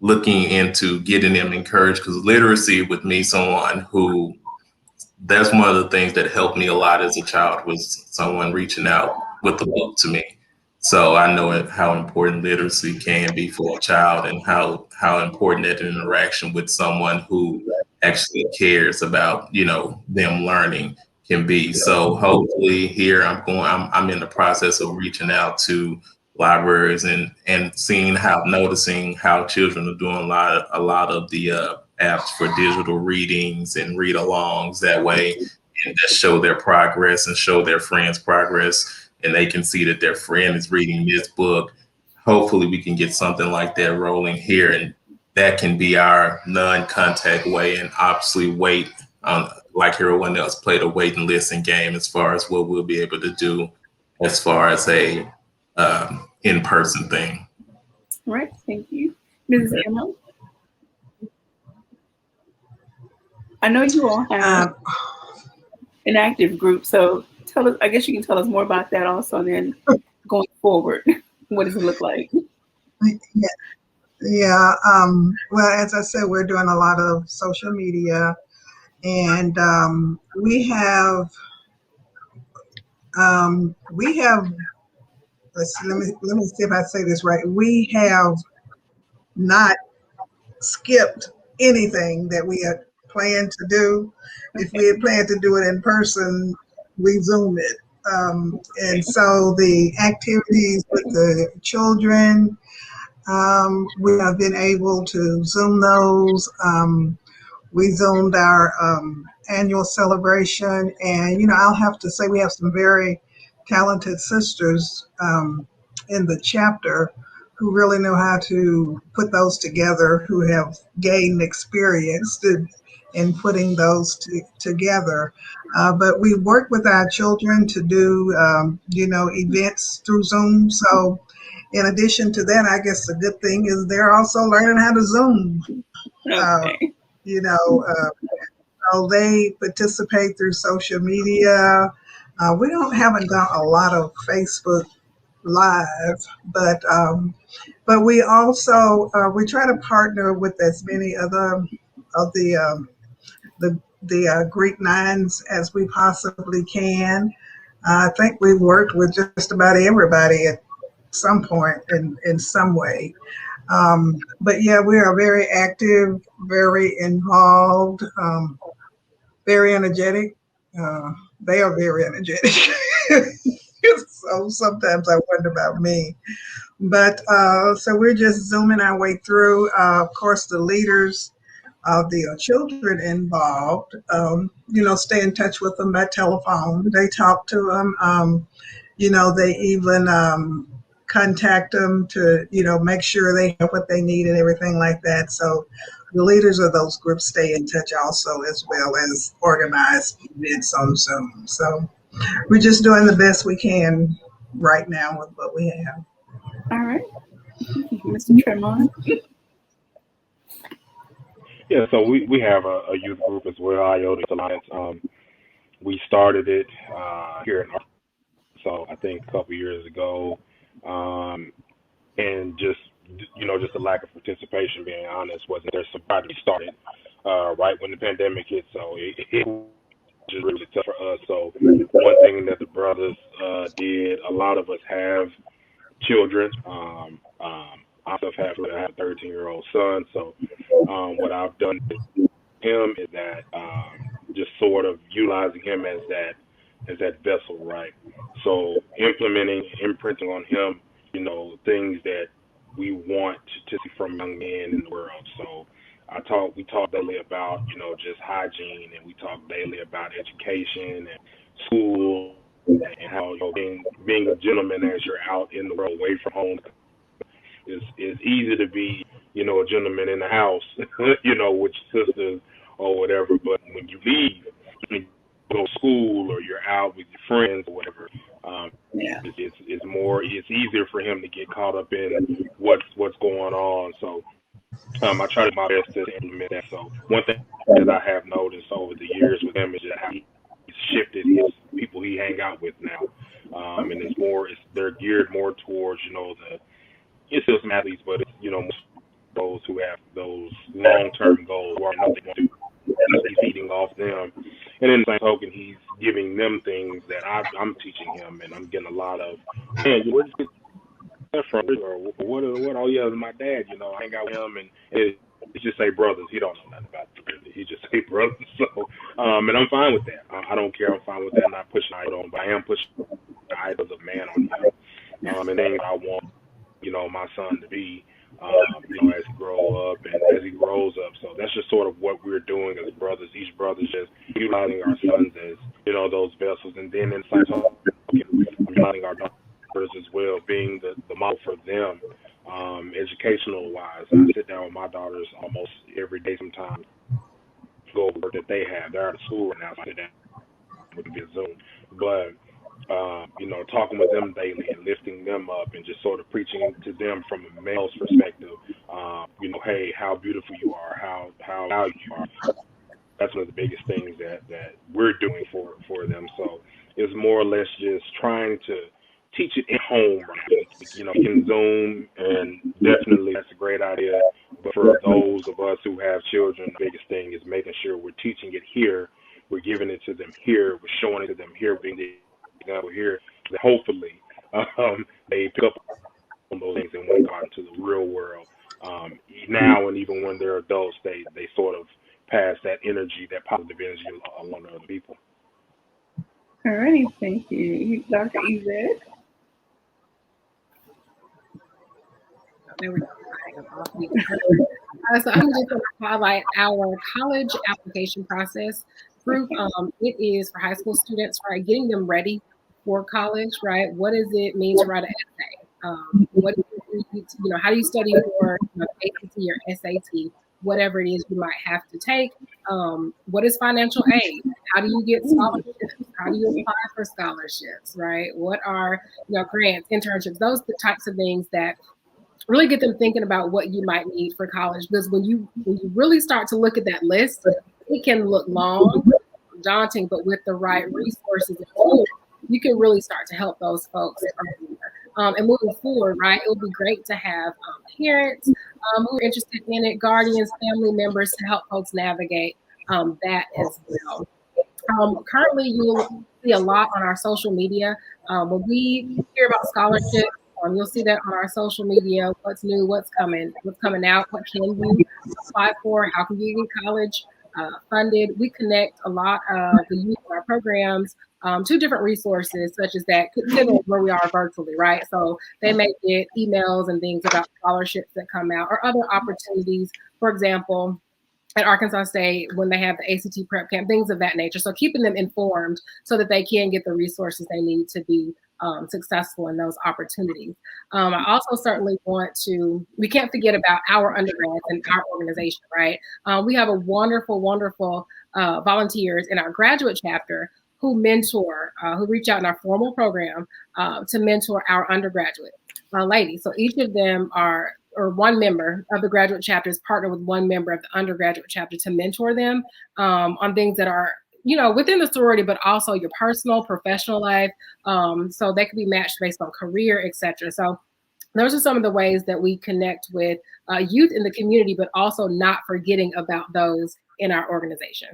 looking into getting them encouraged, because literacy with me, someone who, that's one of the things that helped me a lot as a child, was someone reaching out with a book to me. So I know how important literacy can be for a child, and how important that interaction with someone who actually cares about, them learning can be. So hopefully here I'm in the process of reaching out to libraries and noticing how children are doing a lot of the apps for digital readings and read alongs that way, and just show their progress and show their friends progress, and they can see that their friend is reading this book. Hopefully we can get something like that rolling here, and that can be our non-contact way, and obviously wait like everyone else, play the wait and listen game as far as what we'll be able to do as far as a in-person thing. All right, thank you. Mrs. Emma? I know you all have an active group, so tell us, I guess you can tell us more about that also, and then going forward, what does it look like? Yeah. Well, as I said, we're doing a lot of social media, and we have let me see if I say this right. We have not skipped anything that we had planned to do. If we had planned to do it in person, we Zoom it. And so the activities with the children, we have been able to Zoom those. We Zoomed our annual celebration, and I'll have to say we have some very talented sisters in the chapter who really know how to put those together, who have gained experience in putting those together. But we work with our children to do, events through Zoom. So in addition to that, I guess the good thing is they're also learning how to Zoom. Okay. So they participate through social media. We haven't done a lot of Facebook Live, but we also we try to partner with as many other of the Greek nines as we possibly can. I think we worked with just about everybody at some point in some way. But yeah, we are very active, very involved, very energetic. They are very energetic. So sometimes I wonder about me. But so we're just zooming our way through. Of course, the leaders of the children involved, stay in touch with them by telephone. They talk to them. They even contact them to, make sure they have what they need and everything like that. So the leaders of those groups stay in touch also, as well as organize events on Zoom. So we're just doing the best we can right now with what we have. All right. Mr. Tremont? Yeah, so we have a youth group as well, IOTA Salons. We started it here in Arkansas, I think a couple years ago, and just the lack of participation, being honest, wasn't there. Somebody started right when the pandemic hit, so it was just really tough for us. So one thing that the brothers did, a lot of us have children. I myself have a 13-year-old son, so what I've done with him is that just sort of utilizing him as that vessel, right? So imprinting on him, things that we want to see from young men in the world. So we talk daily about, just hygiene, and we talk daily about education and school, and how being a gentleman as you're out in the world away from home. It's easy to be, a gentleman in the house, with your sisters or whatever. But when you leave, you go to school or you're out with your friends or whatever, it's easier for him to get caught up in what's going on. So I try my best to implement that. So one thing that I have noticed over the years with him is just how he's shifted his people's people he hang out with now. And they're geared more towards, it's still some athletes, but it's, those who have those long-term goals who are nothing to do. He's feeding off them. And in the same token, he's giving them things that I'm teaching him, and I'm getting a lot of, man, where did you get that from? Or what? Oh, yeah, it's my dad, I hang out with him, and he just say brothers. He don't know nothing about it. He just say brothers. So, and I'm fine with that. I don't care. I'm fine with that. I'm not pushing idol on, but I am pushing the idols of man on him. And things I want, my son to be, as he grow up and as he grows up. So that's just sort of what we're doing as brothers. Each brother's just utilizing our sons as, those vessels. And then in same token, utilizing our daughters as well, being the model for them, educational wise. I sit down with my daughters almost every day sometimes, go over work that they have. They're out of school right now, so I sit down with them via Zoom. But talking with them daily and lifting them up and just sort of preaching to them from a male's perspective, hey, how beautiful you are, how valued you are. That's one of the biggest things that we're doing for them. So it's more or less just trying to teach it at home. You can Zoom, and definitely that's a great idea. But for those of us who have children, the biggest thing is making sure we're teaching it here, we're giving it to them here, we're showing it to them here, being the example here. That hopefully they pick up on those things and when they go out into the real world. Now and even when they're adults, they sort of pass that energy, that positive energy along to other people. All righty, thank you. Dr. Yvette? There we go. So I'm just going to highlight our college application process group. It is for high school students, right? Getting them ready for college, right? What does it mean to write an essay? What do you need to, how do you study for ACT or SAT? Whatever it is you might have to take. What is financial aid? How do you get scholarships? How do you apply for scholarships, right? What are grants, internships, those types of things that really get them thinking about what you might need for college. Because when you really start to look at that list, it can look long, daunting, but with the right resources and tools, you can really start to help those folks earlier. And moving forward, right, it would be great to have parents who are interested in it, guardians, family members to help folks navigate that as well. Currently, you'll see a lot on our social media. When we hear about scholarships, you'll see that on our social media, what's new, what's coming out, what can you apply for, how can you get college funded. We connect a lot of the youth in our programs to different resources such as that, where we are virtually, right? So they may get emails and things about scholarships that come out or other opportunities. For example, at Arkansas State, when they have the ACT prep camp, things of that nature. So keeping them informed so that they can get the resources they need to be successful in those opportunities. I also certainly we can't forget about our undergrads and our organization, right? We have a wonderful, wonderful volunteers in our graduate chapter who mentor, who reach out in our formal program to mentor our undergraduate ladies. So each of them or one member of the graduate chapter is partnered with one member of the undergraduate chapter to mentor them on things that are within the sorority, but also your personal, professional life. So they can be matched based on career, etc. So those are some of the ways that we connect with youth in the community, but also not forgetting about those in our organization.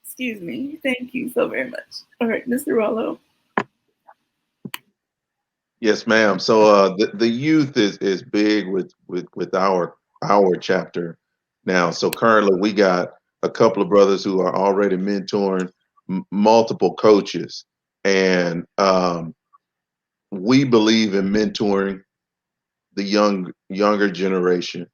Excuse me. Thank you so very much. All right, Mr. Rollo. Yes, ma'am. So the youth is big with our chapter now. So currently we got a couple of brothers who are already mentoring multiple coaches, and we believe in mentoring the younger generation,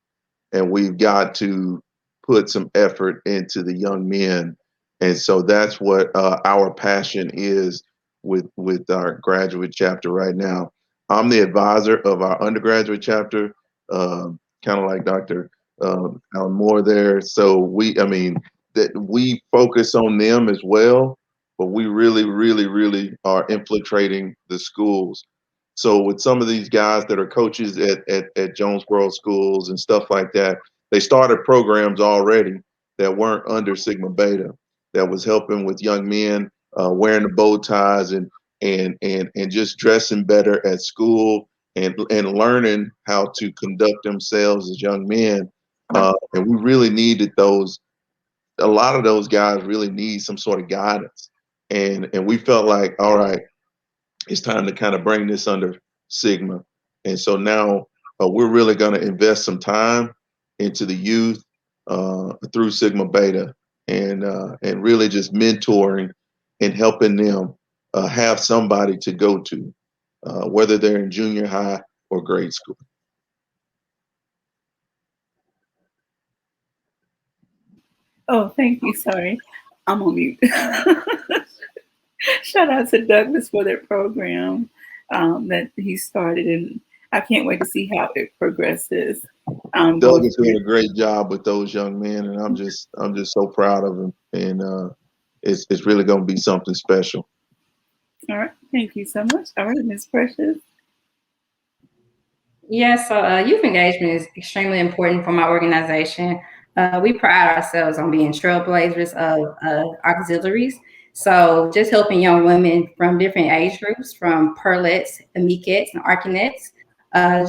and we've got to put some effort into the young men, and so that's what our passion is with our graduate chapter right now. I'm the advisor of our undergraduate chapter, kind of like Dr. Alan Moore there. So we focus on them as well, but we really are infiltrating the schools. So with some of these guys that are coaches at Jonesboro schools and stuff like that, they started programs already that weren't under Sigma Beta. that was helping with young men wearing the bow ties and just dressing better at school and learning how to conduct themselves as young men. And we really needed those. A lot of those guys really need some sort of guidance. And we felt like, all right, it's time to kind of bring this under Sigma. And so now we're really going to invest some time into the youth through Sigma Beta and really just mentoring and helping them have somebody to go to, whether they're in junior high or grade school. Oh, thank you. Sorry, I'm on mute. Shout out to Douglas for their program that he started, and I can't wait to see how it progresses. Doug is doing a great job with those young men, and I'm just so proud of him, and it's really going to be something special. All right, thank you so much. All right, Ms. Precious. Yeah, so youth engagement is extremely important for my organization. We pride ourselves on being trailblazers of auxiliaries. So just helping young women from different age groups, from pearlettes, amiquettes, and arcanettes,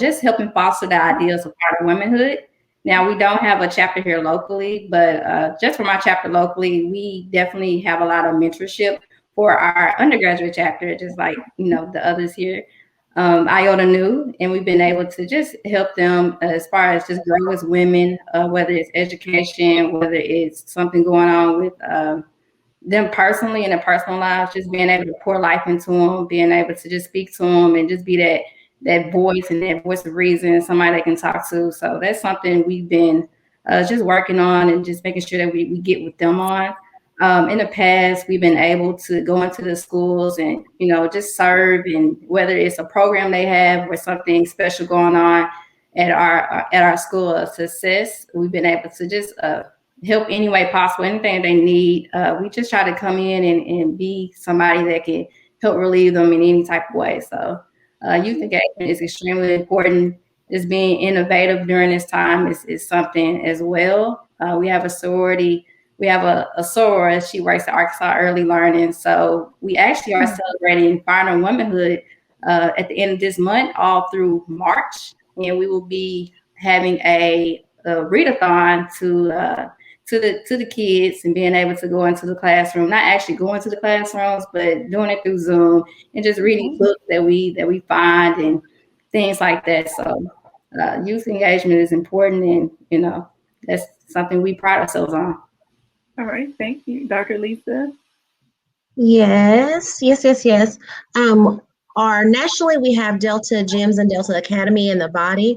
just helping foster the ideals of modern womanhood. Now, we don't have a chapter here locally, but just for my chapter locally, we definitely have a lot of mentorship for our undergraduate chapter, just like, the others here. Agnew, and we've been able to just help them as far as just grow as women, whether it's education, whether it's something going on with them personally in their personal lives, just being able to pour life into them, being able to just speak to them and just be that voice and that voice of reason, somebody they can talk to. So that's something we've been just working on and just making sure that we get with them on. In the past, we've been able to go into the schools and, just serve, and whether it's a program they have or something special going on at our school of success, we've been able to just help any way possible, anything they need. We just try to come in and be somebody that can help relieve them in any type of way. So youth engagement is extremely important. Just being innovative during this time is something as well. We have a sorority. We have a soror. She works at Arkansas Early Learning. So we actually are celebrating Finding Womanhood at the end of this month, all through March, and we will be having a readathon to the kids and being able to go into the classroom, not actually going to the classrooms, but doing it through Zoom and just reading books that we find and things like that. So youth engagement is important, and that's something we pride ourselves on. All right, thank you. Dr. Lisa? Yes. Nationally, we have Delta Gyms and Delta Academy in the body,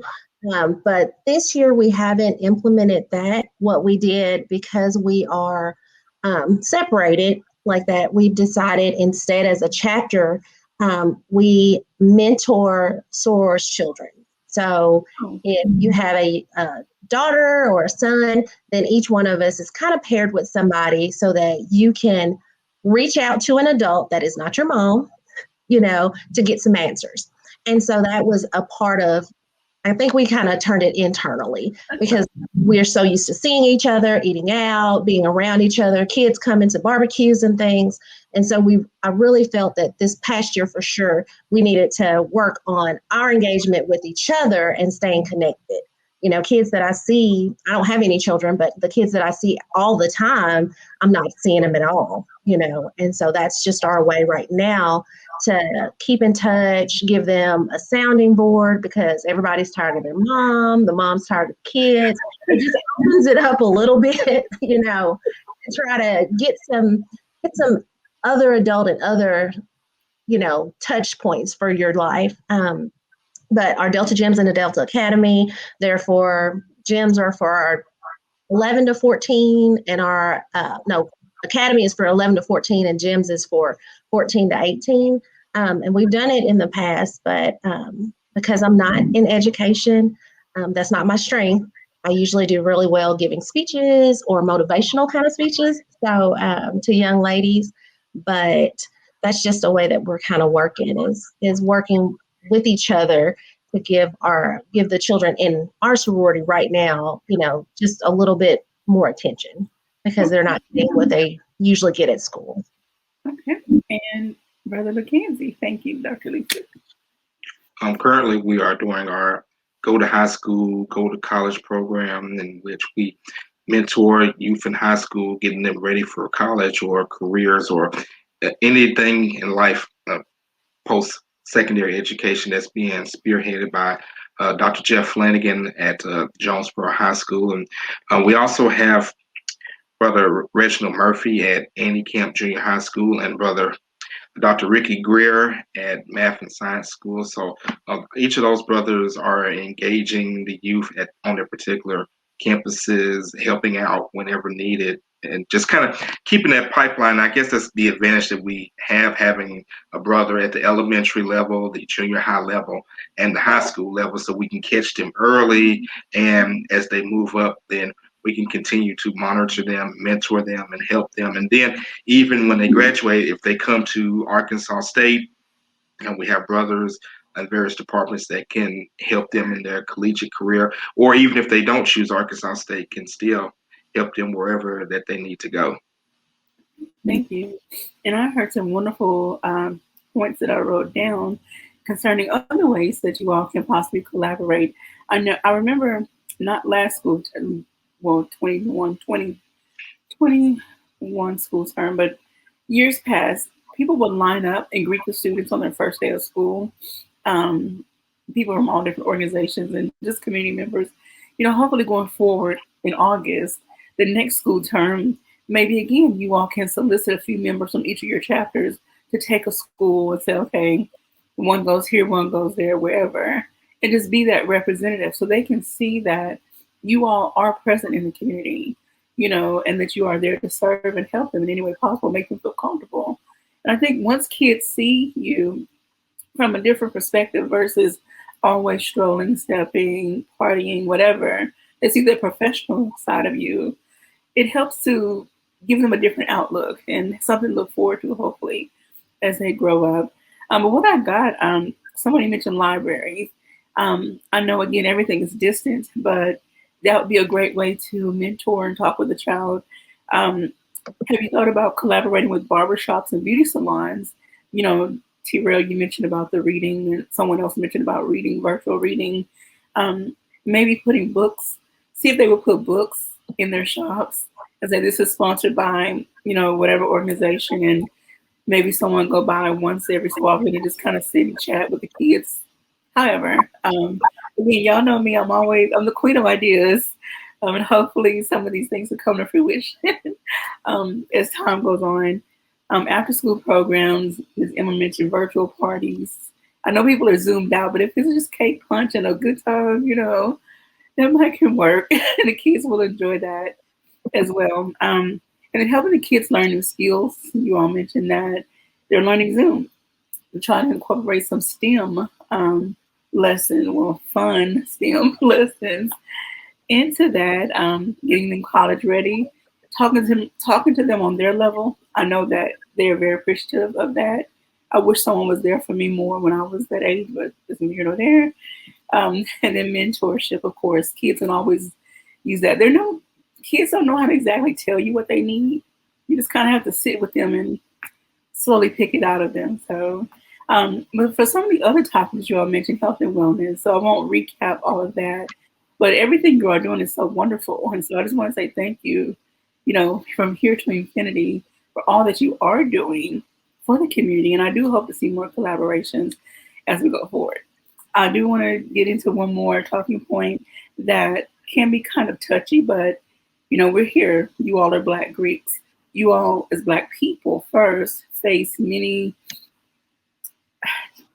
but this year we haven't implemented that. What we did, because we are separated like that, we've decided instead as a chapter, we mentor soror's children. So if you have a daughter or a son, then each one of us is kind of paired with somebody so that you can reach out to an adult that is not your mom, to get some answers. And so that was a part of, I think we kind of turned it internally because we're so used to seeing each other, eating out, being around each other, kids coming to barbecues and things. And so I really felt that this past year for sure, we needed to work on our engagement with each other and staying connected. Kids that I see, I don't have any children, but the kids that I see all the time, I'm not seeing them at all, and so that's just our way right now to keep in touch, give them a sounding board because everybody's tired of their mom, the mom's tired of kids. It just opens it up a little bit, to try to get some other adult and other, touch points for your life. But our Delta Gyms and the Delta Academy, therefore, gyms are for our 11 to 14, and our Academy is for 11 to 14, and gyms is for 14 to 18. And we've done it in the past, but because I'm not in education, that's not my strength. I usually do really well giving speeches or motivational kind of speeches, so to young ladies. But that's just a way that we're kind of working is working with each other to give the children in our sorority right now, just a little bit more attention because they're not getting what they usually get at school. Okay. And Brother Mackenzie, thank you, Dr. Lisa. Currently, we are doing our go to high school, go to college program in which we mentor youth in high school, getting them ready for college or careers or anything in life post secondary education that's being spearheaded by Dr. Jeff Flanagan at Jonesboro High School. And we also have Brother Reginald Murphy at Andy Camp Junior High School and Brother Dr. Ricky Greer at Math and Science School. So each of those brothers are engaging the youth on their particular campuses, helping out whenever needed, and just kind of keeping that pipeline. I guess that's the advantage that we have, having a brother at the elementary level, the junior high level, and the high school level, so we can catch them early, and as they move up, then we can continue to monitor them, mentor them, and help them. And then even when they graduate, if they come to Arkansas State, and we have brothers in various departments that can help them in their collegiate career, or even if they don't choose Arkansas State, can still help them wherever that they need to go. Thank you. And I heard some wonderful points that I wrote down concerning other ways that you all can possibly collaborate. I remember not last school, 2021 school term, but years past, people would line up and greet the students on their first day of school. People from all different organizations and just community members. Hopefully going forward in August, the next school term, maybe again, you all can solicit a few members from each of your chapters to take a school and say, okay, one goes here, one goes there, wherever, and just be that representative so they can see that you all are present in the community, and that you are there to serve and help them in any way possible, make them feel comfortable. And I think once kids see you from a different perspective versus always strolling, stepping, partying, whatever, they see the professional side of you. It helps to give them a different outlook and something to look forward to, hopefully, as they grow up. But what I got, somebody mentioned libraries. I know, again, everything is distant, but that would be a great way to mentor and talk with a child. Have you thought about collaborating with barbershops and beauty salons? Terrell, you mentioned about the reading, and someone else mentioned about reading, virtual reading. Maybe putting books, see if they would put books in their shops and say this is sponsored by, whatever organization, and maybe someone go by once every so often and just kind of sit and chat with the kids. However, again, y'all know me, I'm the queen of ideas. And hopefully some of these things will come to fruition as time goes on. After school programs, as Emma mentioned, virtual parties. I know people are zoomed out, but if it's just cake punch and a good time, that might can work. And the kids will enjoy that as well. And then helping the kids learn new skills. You all mentioned that they're learning Zoom. We're trying to incorporate some STEM fun STEM lessons into that, getting them college ready, talking to them on their level. I know that they're very appreciative of that. I wish someone was there for me more when I was that age, but it's neither here nor there. And then mentorship, of course. Kids can always use that. Kids don't know how to exactly tell you what they need. You just kind of have to sit with them and slowly pick it out of them. So, but for some of the other topics you all mentioned, health and wellness, so I won't recap all of that. But everything you are doing is so wonderful. And so I just want to say thank you, from here to infinity for all that you are doing for the community. And I do hope to see more collaborations as we go forward. I do want to get into one more talking point that can be kind of touchy, but, we're here. You all are Black Greeks. You all, as Black people, first face many,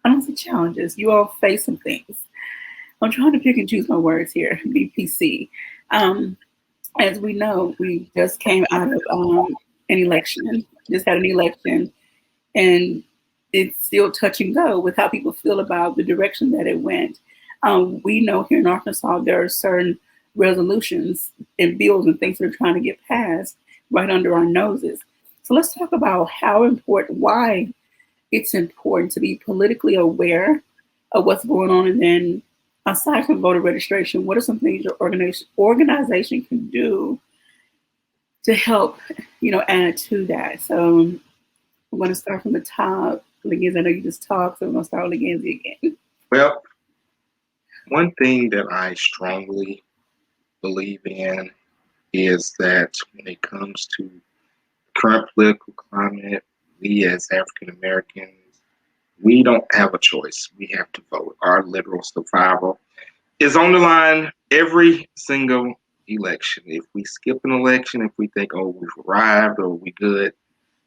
I don't say challenges. You all face some things. I'm trying to pick and choose my words here, BPC. As we know, we just came out of an election, just had an election, and it's still touch and go with how people feel about the direction that it went. We know here in Arkansas, there are certain resolutions and bills and things that are trying to get passed right under our noses. So let's talk about why it's important to be politically aware of what's going on. And then aside from voter registration, what are some things your organization can do to help, add to that. So I'm going to start from the top. Leganzi, I know you just talked, so I'm going to start with Leganzi again. Well, one thing that I strongly believe in is that when it comes to current political climate, we as African Americans, we don't have a choice. We have to vote. Our literal survival is on the line every single election. If we skip an election, if we think, oh, we've arrived or we good,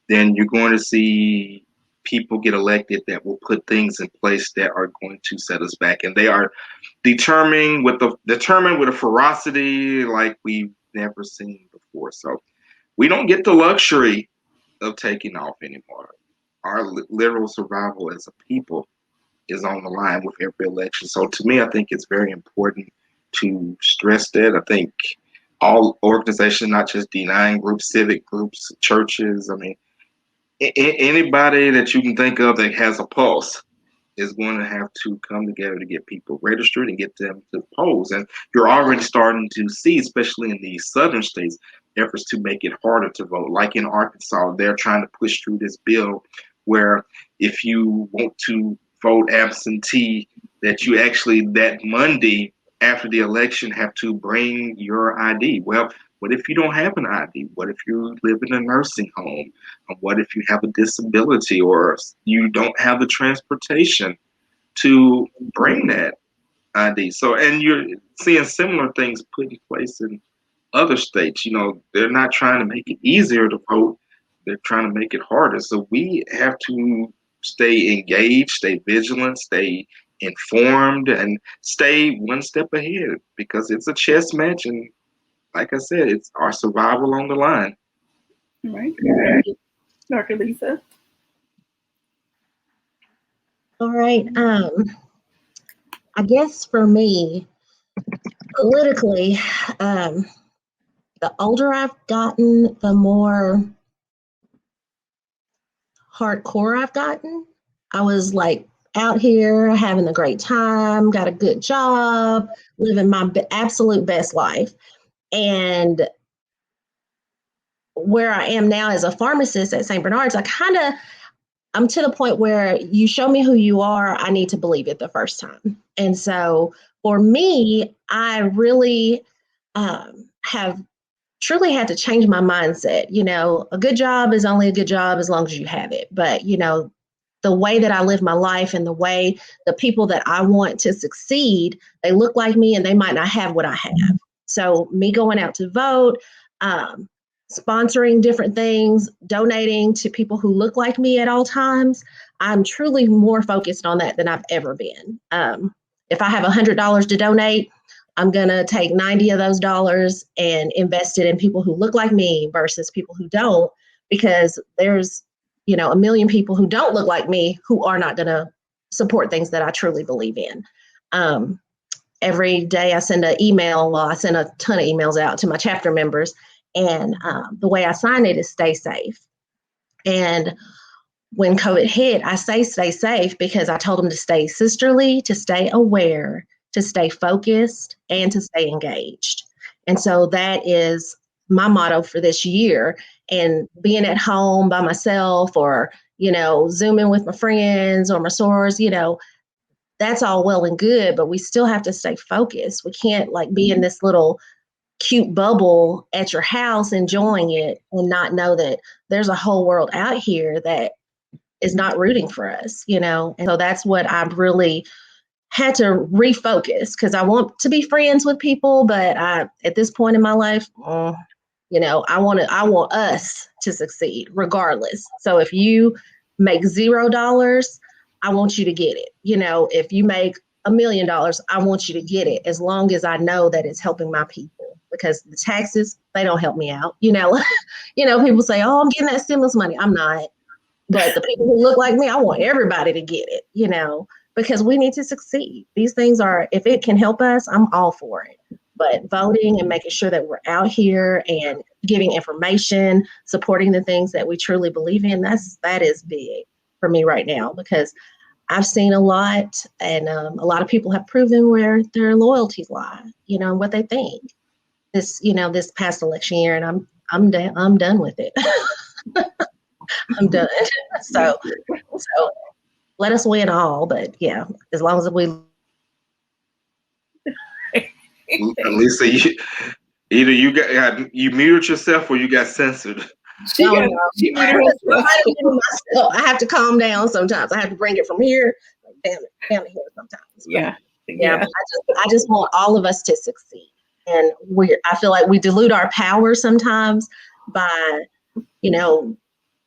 then you're going to see people get elected that will put things in place that are going to set us back. And they are determined with a ferocity like we've never seen before. So we don't get the luxury of taking off anymore. Our literal survival as a people is on the line with every election. So to me, I think it's very important to stress that. I think all organizations, not just D9 groups, civic groups, churches, I mean, anybody that you can think of that has a pulse is going to have to come together to get people registered and get them to polls. And you're already starting to see, especially in these southern states, efforts to make it harder to vote. Like in Arkansas, they're trying to push through this bill where if you want to vote absentee, that you actually that Monday after the election have to bring your ID. Well, what if you don't have an ID? What if you live in a nursing home? What if you have a disability or you don't have the transportation to bring that ID? So, and you're seeing similar things put in place in other states. They're not trying to make it easier to vote. They're trying to make it harder. So we have to stay engaged, stay vigilant, stay informed, and stay one step ahead because it's a chess match. And like I said, it's our survival on the line. All right. Dr. Lisa. All right. I guess for me, politically, the older I've gotten, the more hardcore I've gotten. I was like out here having a great time, got a good job, living my absolute best life. And where I am now as a pharmacist at St. Bernard's, I'm to the point where you show me who you are, I need to believe it the first time. And so for me, I really have truly had to change my mindset. A good job is only a good job as long as you have it. But, the way that I live my life and the way the people that I want to succeed, they look like me and they might not have what I have. So me going out to vote, sponsoring different things, donating to people who look like me at all times, I'm truly more focused on that than I've ever been. If I have $100 to donate, I'm going to take 90 of those dollars and invest it in people who look like me versus people who don't, because there's, a million people who don't look like me who are not going to support things that I truly believe in. Every day I send an email. Well, I send a ton of emails out to my chapter members, and the way I sign it is stay safe. And when COVID hit, I say stay safe because I told them to stay sisterly, to stay aware, to stay focused, and to stay engaged. And so that is my motto for this year. And being at home by myself or, Zooming with my friends or my sorors, that's all well and good, but we still have to stay focused. We can't be in this little cute bubble at your house enjoying it and not know that there's a whole world out here that is not rooting for us, And so that's what I've really had to refocus, because I want to be friends with people, but at this point in my life, I want us to succeed regardless. So if you make $0, I want you to get it. If you make $1 million, I want you to get it, as long as I know that it's helping my people, because the taxes, they don't help me out. People say, oh, I'm getting that stimulus money. I'm not. But the people who look like me, I want everybody to get it, because we need to succeed. These things are, if it can help us, I'm all for it. But voting and making sure that we're out here and giving information, supporting the things that we truly believe in, that is big for me right now, because I've seen a lot, and a lot of people have proven where their loyalties lie, and what they think this past election year. And I'm done with it. I'm done. So let us win all, but yeah, as long as we. Lisa, either you muted yourself or you got censored. She muted herself. I have to calm down sometimes. I have to bring it from here down to here sometimes. Yeah. I just want all of us to succeed. And I feel like we dilute our power sometimes by,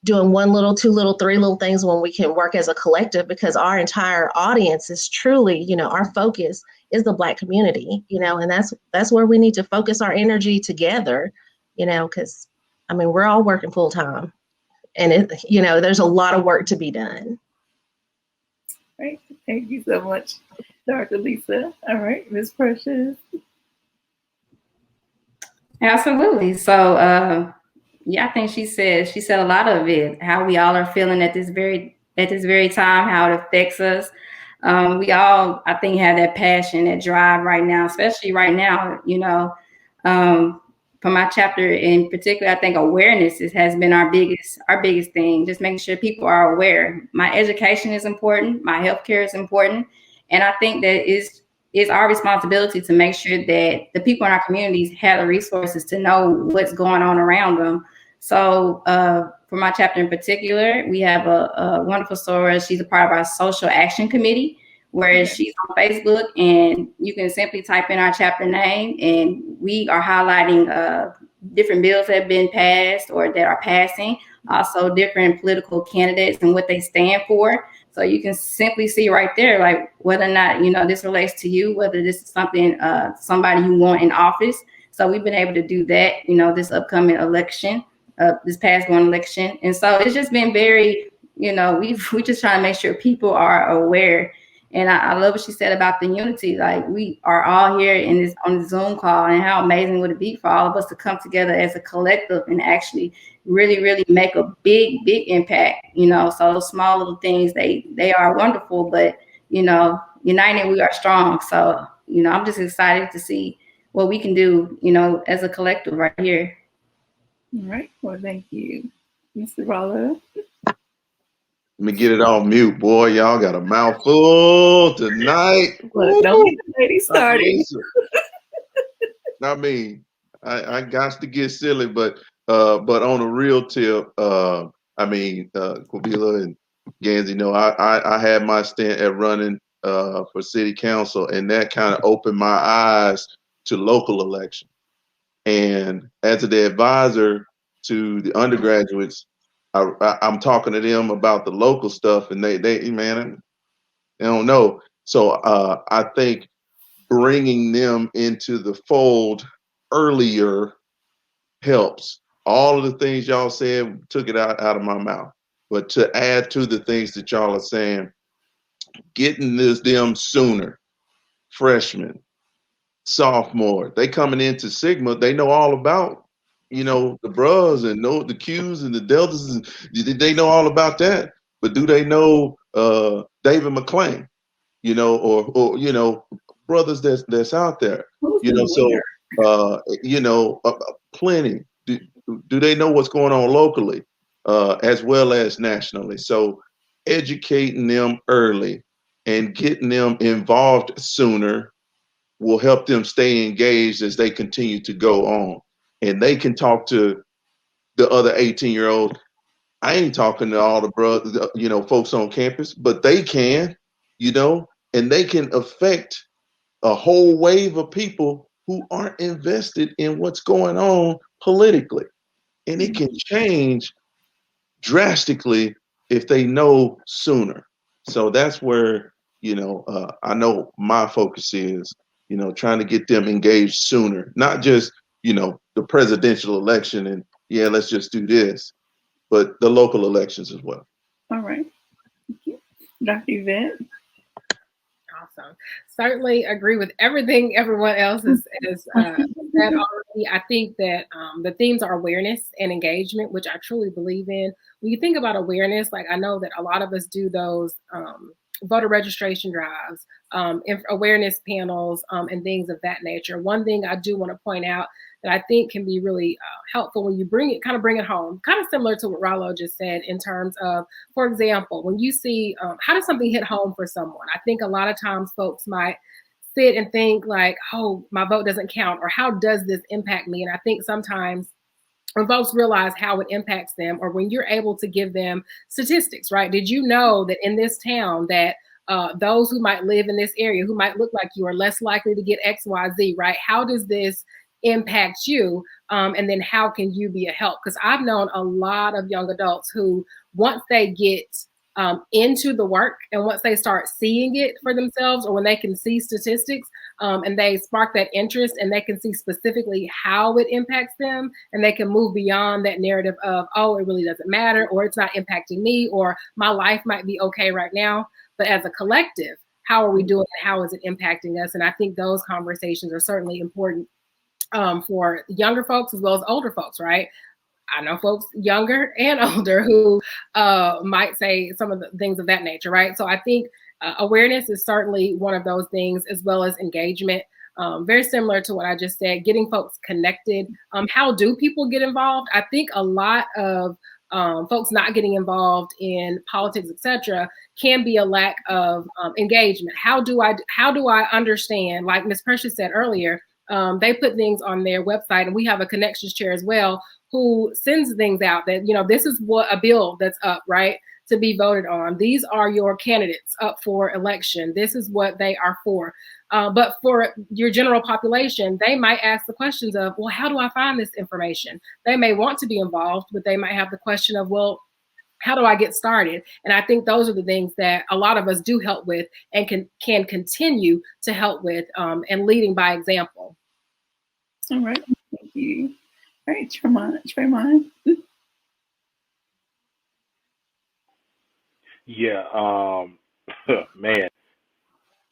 doing one little, two little, three little things when we can work as a collective, because our entire audience is truly, our focus is the Black community, and that's where we need to focus our energy together, because we're all working full time, and there's a lot of work to be done. Right. Thank you so much, Dr. Lisa. All right, Ms. Precious. Absolutely. So, I think she said a lot of it, how we all are feeling at this very time, how it affects us. We all, I think, have that passion, that drive right now, especially right now, for my chapter in particular. I think awareness has been our biggest thing, just making sure people are aware. My education is important. My healthcare is important. And I think that it's our responsibility to make sure that the people in our communities have the resources to know what's going on around them. So for my chapter in particular, we have a wonderful soror. She's a part of our social action committee, where she's on Facebook, and you can simply type in our chapter name, and we are highlighting different bills that have been passed or that are passing, also different political candidates and what they stand for. So you can simply see right there, like whether or not, this relates to you, whether this is something, somebody you want in office. So we've been able to do that, this upcoming election, this past one election. And so it's just been very, we just trying to make sure people are aware. And I love what she said about the unity. Like, we are all here on the Zoom call, and how amazing would it be for all of us to come together as a collective and actually really, really make a big impact. So those small little things, they are wonderful, but united we are strong. So I'm just excited to see what we can do, as a collective right here. All right. Well, thank you, Mr. Rollo. Let me get it off mute, boy. Y'all got a mouthful tonight. Look, don't get the lady started. I got to get silly, but on a real tip, Quabila and Gansey, I had my stint at running for city council, and that kind of opened my eyes to local election. And as the advisor to the undergraduates, I'm talking to them about the local stuff, and they don't know. So I think bringing them into the fold earlier helps. All of the things y'all said took it out of my mouth. But to add to the things that y'all are saying, getting them sooner, freshmen, sophomore, they coming into Sigma, they know all about, the bras and know the Qs and the deltas, and they know all about that. But do they know David McClain, or brothers that's out there, plenty. Do they know what's going on locally as well as nationally? So educating them early and getting them involved sooner will help them stay engaged as they continue to go on. And they can talk to the other 18-year-olds. I ain't talking to all the brothers, folks on campus, but they can, and they can affect a whole wave of people who aren't invested in what's going on politically. And it can change drastically if they know sooner. So that's where, I know my focus is, trying to get them engaged sooner, not just, the presidential election and let's just do this, but the local elections as well. All right. Thank you. Dr. Yvette. Awesome. Certainly agree with everything everyone else has said already. I think that the themes are awareness and engagement, which I truly believe in. When you think about awareness, like, I know that a lot of us do those voter registration drives, awareness panels, and things of that nature. One thing I do want to point out that I think can be really helpful when you bring it home, kind of similar to what Rollo just said in terms of, for example, when you see how does something hit home for someone? I think a lot of times folks might sit and think like, oh, my vote doesn't count, or how does this impact me? And I think sometimes when folks realize how it impacts them, or when you're able to give them statistics, right? Did you know that in this town that those who might live in this area, who might look like you, are less likely to get X, Y, Z, right? How does this impact you? And then how can you be a help? Because I've known a lot of young adults who, once they get into the work, and once they start seeing it for themselves, or when they can see statistics and they spark that interest, and they can see specifically how it impacts them, and they can move beyond that narrative of, oh, it really doesn't matter, or it's not impacting me, or my life might be okay right now, but as a collective, how are we doing and how is it impacting us? And I think those conversations are certainly important for younger folks as well as older folks, right? I know folks younger and older who might say some of the things of that nature, right? So I think awareness is certainly one of those things, as well as engagement. Very similar to what I just said, getting folks connected. How do people get involved? I think a lot of folks not getting involved in politics, etc., can be a lack of engagement. How do I understand? Like Ms. Precious said earlier, they put things on their website, and we have a connections chair as well, who sends things out that, this is what a bill that's up, right, to be voted on. These are your candidates up for election. This is what they are for. But for your general population, they might ask the questions of, well, how do I find this information? They may want to be involved, but they might have the question of, well, how do I get started? And I think those are the things that a lot of us do help with, and can continue to help with, and leading by example. All right, thank you. All right, Tremont. Yeah, man,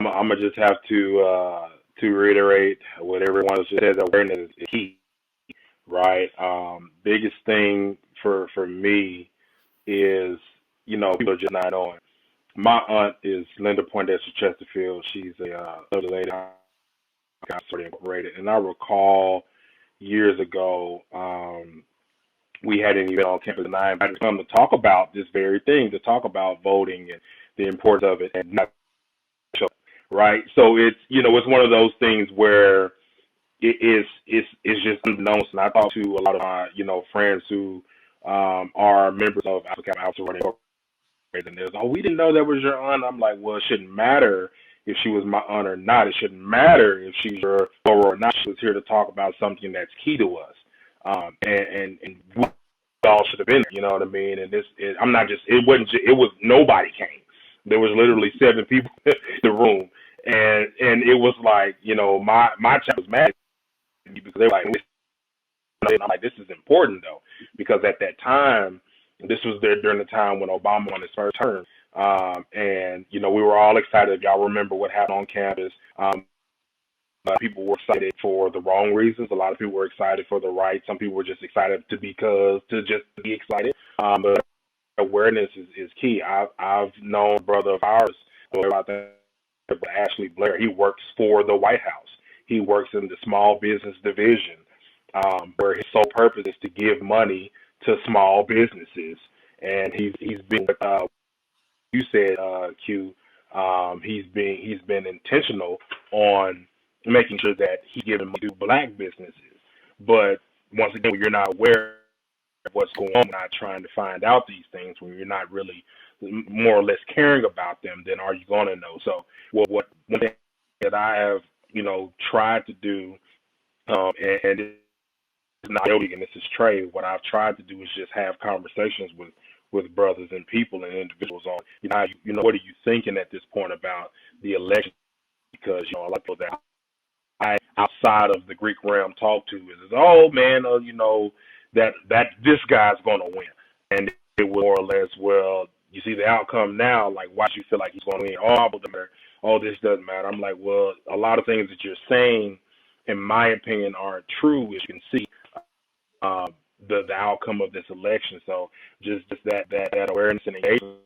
I'm gonna just have to reiterate what everyone else just said. Awareness is key, right? Biggest thing for me is, people are just not knowing. My aunt is Linda Poindexter Chesterfield. She's a lovely lady. Got sort of incorporated, and I recall years ago, we had an event on campus, and I invited them to talk about this very thing, to talk about voting and the importance of it, and not right. So it's it's one of those things where it's just unknown. And I talk to a lot of my friends who are members of Alpha Kappa Alpha Sorority Incorporated, and there's, oh, we didn't know that was your aunt. I'm like, well, it shouldn't matter if she was my aunt or not. It shouldn't matter if she's your soror or not. She was here to talk about something that's key to us. And we all should have been there, you know what I mean? And it was nobody came. There was literally 7 people in the room, and it was like, my child was mad at me because they were like, I'm like, this is important though, because at that time, this was during the time when Obama won his first term, and we were all excited. If y'all remember what happened on campus, people were excited for the wrong reasons. A lot of people were excited for the right. Some people were just excited to be excited. But awareness is key. I've known a brother of ours about that, Ashley Blair. He works for the White House. He works in the small business division, where his sole purpose is to give money to small businesses. And he's been, you said, Q. He's been intentional on making sure that he's giving money to Black businesses. But once again, when you're not aware of what's going on, not trying to find out these things, when you're not really more or less caring about them, then are you going to know? So one thing that I have, tried to do, and it's not Jody and this is Trey, what I've tried to do is just have conversations with brothers and people and individuals on, what are you thinking at this point about the election? Because, a lot of people that I, outside of the Greek realm, talk to is, oh man, that this guy's going to win. And it was more or less, well, you see the outcome now, like, why do you feel like he's going to win? Oh, this doesn't matter. I'm like, well, a lot of things that you're saying, in my opinion, aren't true, as you can see, the outcome of this election. So just that awareness and engagement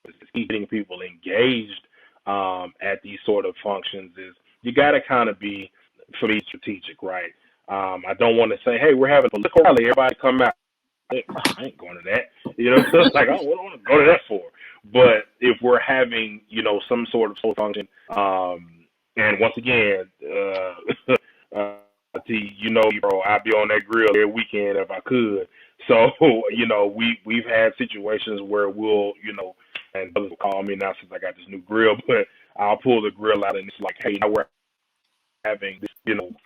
is getting people engaged engaged at these sort of functions is you got to kind of be, for me, strategic, right? I don't want to say, hey, we're having a political rally, everybody come out. I ain't going to that. So it's like, oh, what do I want to go to that for? But if we're having, some sort of social function, and once again, bro, I'd be on that grill every weekend if I could. So, we've had situations where we'll, and brothers will call me now since I got this new grill, but I'll pull the grill out and it's like, hey, now we're having this,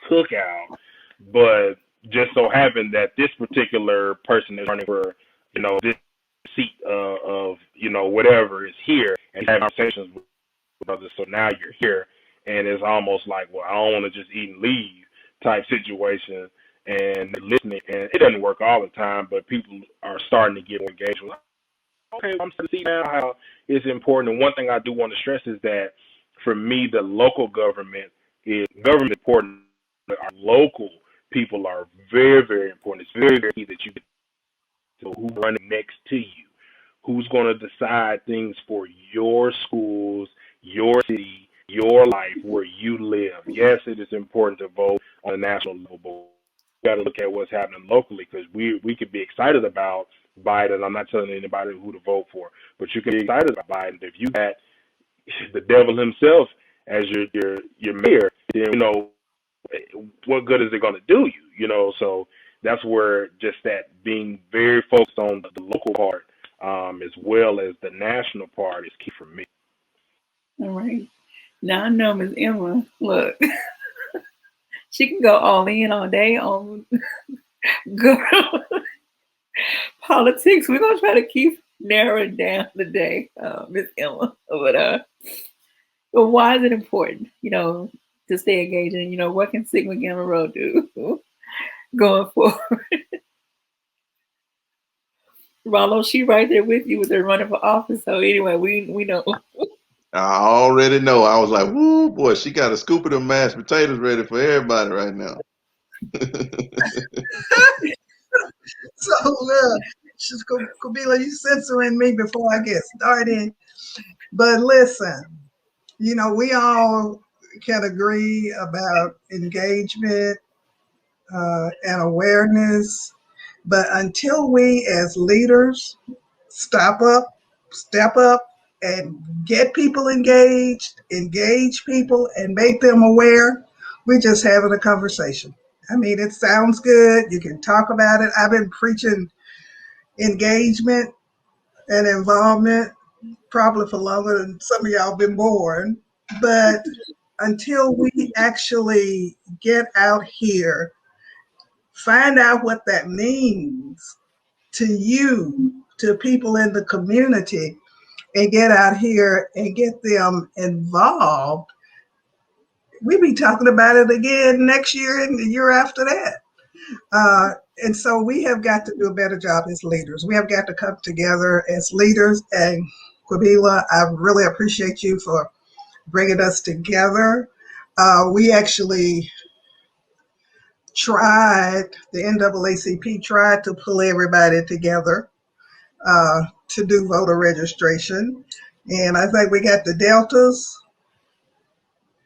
cookout, but just so happened that this particular person is running for, this seat of, whatever is here and having conversations with others. So now you're here, and it's almost like, well, I don't want to just eat and leave type situation, and listening, and it doesn't work all the time, but people are starting to get engaged with, okay, I'm starting to see now how it's important. And one thing I do want to stress is that for me, the local government is important, but our local people are very, very important. It's very, very key that you get to know who's running next to you, who's going to decide things for your schools, your city, your life, where you live. Yes, it is important to vote on a national level, but we got to look at what's happening locally, because we could be excited about Biden. I'm not telling anybody who to vote for, but you can be excited about Biden. If you got the devil himself as your mayor, then what good is it going to do you? So that's where just that being very focused on the local part, as well as the national part, is key for me. All right. Now I know Ms. Emma, look, she can go all in all day on girl politics. We're going to try to keep narrowing down the day, Ms. Emma. But why is it important, to stay engaged? And, what can Sigma Gamma Rho do going forward? Rollo, she right there with you with her running for office. So anyway, we know. I already know. I was like, woo, boy, she got a scoop of them mashed potatoes ready for everybody right now. So look, Kabila, you censoring me before I get started. But listen, we all can agree about engagement and awareness. But until we as leaders step up, and get people engage people and make them aware, we're just having a conversation. I mean, it sounds good. You can talk about it. I've been preaching engagement and involvement probably for longer than some of y'all been born. But until we actually get out here, find out what that means to you, to people in the community, and get out here and get them involved, we'll be talking about it again next year and the year after that. And so we have got to do a better job as leaders. We have got to come together as leaders. And Quabila, I really appreciate you for bringing us together. We actually the NAACP tried to pull everybody together to do voter registration. And I think we got the Deltas,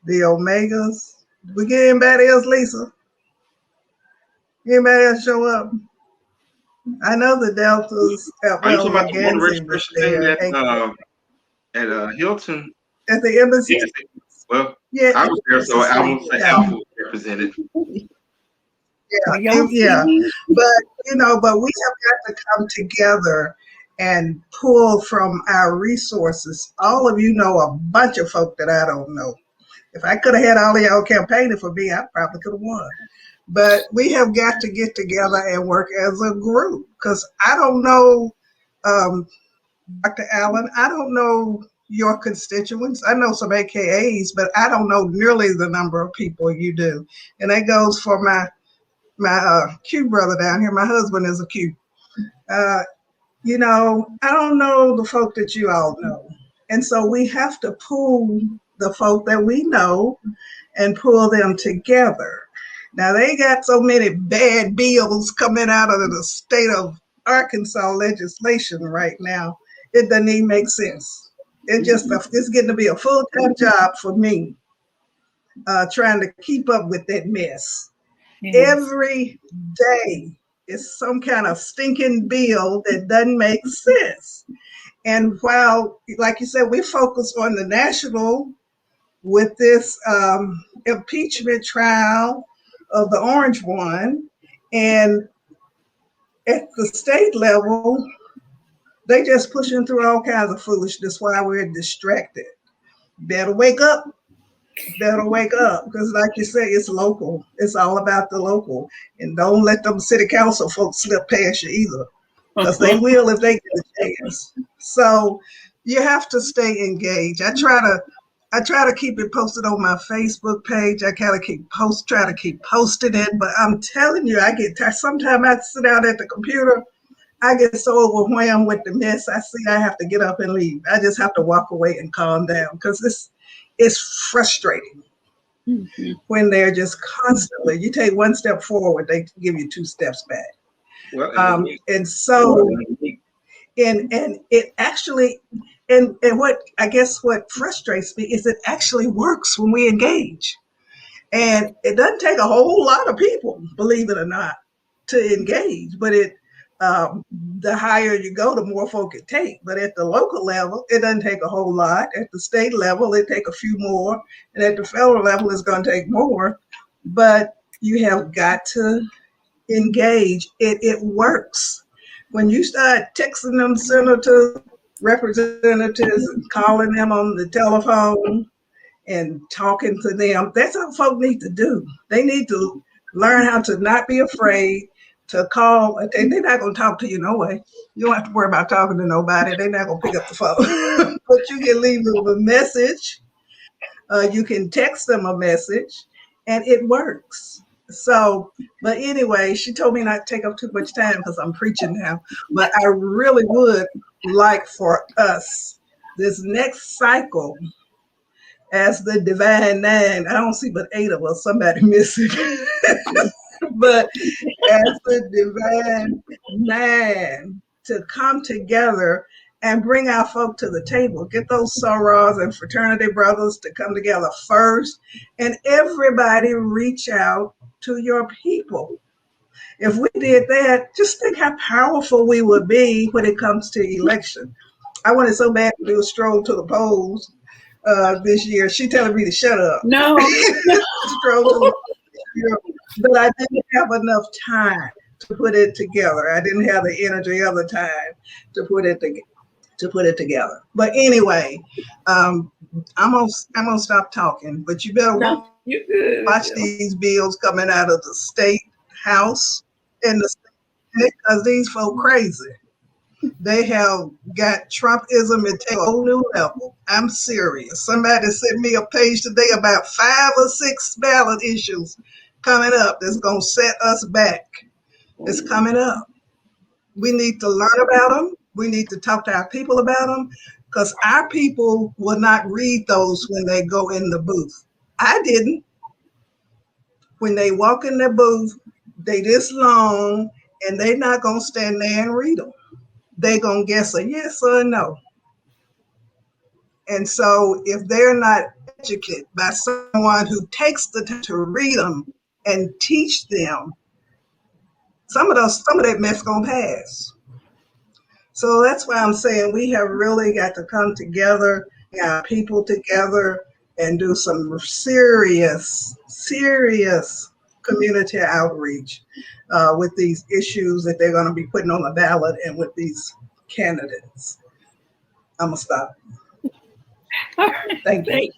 the Omegas. We get anybody else, Lisa? Anybody else show up? I know the Deltas. Are you talking about the voter registration thing at Hilton? At the embassy? Yes. Well, yeah, I was there, so I won't say Alpha was represented. Yeah. But we have got to come together and pull from our resources. All of you know a bunch of folk that I don't know. If I could have had all of y'all campaigning for me, I probably could have won. But we have got to get together and work as a group, because I don't know, Dr. Allen, I don't know your constituents. I know some AKAs, but I don't know nearly the number of people you do. And that goes for my Q brother down here. My husband is a Q. I don't know the folk that you all know. And so we have to pull the folk that we know and pull them together. Now, they got so many bad bills coming out of the state of Arkansas legislation right now, it doesn't even make sense. It's getting to be a full-time job for me, trying to keep up with that mess. Yes. Every day is some kind of stinking bill that doesn't make sense. And while, like you said, we focus on the national with this impeachment trial of the orange one, and at the state level, they just pushing through all kinds of foolishness while we're distracted. Better wake up. Better wake up, because like you say, it's local. It's all about the local. And don't let them city council folks slip past you either, because they will if they get a chance. So you have to stay engaged. I try to keep it posted on my Facebook page. I kind of try to keep posting it, but I'm telling you, I get tired. Sometimes I sit down at the computer, I get so overwhelmed with the mess I see, I have to get up and leave. I just have to walk away and calm down, because it's frustrating when they're just constantly, you take one step forward, they give you 2 steps back. Well, and so, and it actually, and what I guess what frustrates me is it actually works when we engage. And it doesn't take a whole lot of people, believe it or not, to engage, but the higher you go, the more folk it take. But at the local level, it doesn't take a whole lot. At the state level, it take a few more, and at the federal level, it's going to take more. But you have got to engage. It works when you start texting them senators, representatives, and calling them on the telephone and talking to them. That's what folk need to do. They need to learn how to not be afraid to call. They're not going to talk to you no way. You don't have to worry about talking to nobody. They're not going to pick up the phone. But you can leave them a message. You can text them a message, and it works. So, but anyway, she told me not to take up too much time because I'm preaching now. But I really would like for us, this next cycle, as the Divine Nine, I don't see but 8 of us, somebody missing. But as the Divine Nine, to come together and bring our folk to the table, get those sorors and fraternity brothers to come together first, and everybody reach out to your people. If we did that, just think how powerful we would be when it comes to election. I wanted so bad to do a stroll to the polls this year. She telling me to shut up. No. But I didn't have enough time to put it together. I didn't have the energy of the time to put it together. But anyway, I'm gonna stop talking. But you better watch these bills coming out of the state house and the state, because these folk crazy. They have got Trumpism at a whole new level. I'm serious. Somebody sent me a page today about 5 or 6 ballot issues coming up that's going to set us back. It's coming up. We need to learn about them. We need to talk to our people about them, because our people will not read those when they go in the booth. I didn't. When they walk in the booth, they this long, and they're not going to stand there and read them. They're going to guess a yes or a no. And so if they're not educated by someone who takes the time to read them and teach them, some of that mess going to pass. So that's why I'm saying we have really got to come together, our people together, and do some serious community outreach with these issues that they're going to be putting on the ballot and with these candidates. I'm going to stop. Thank you.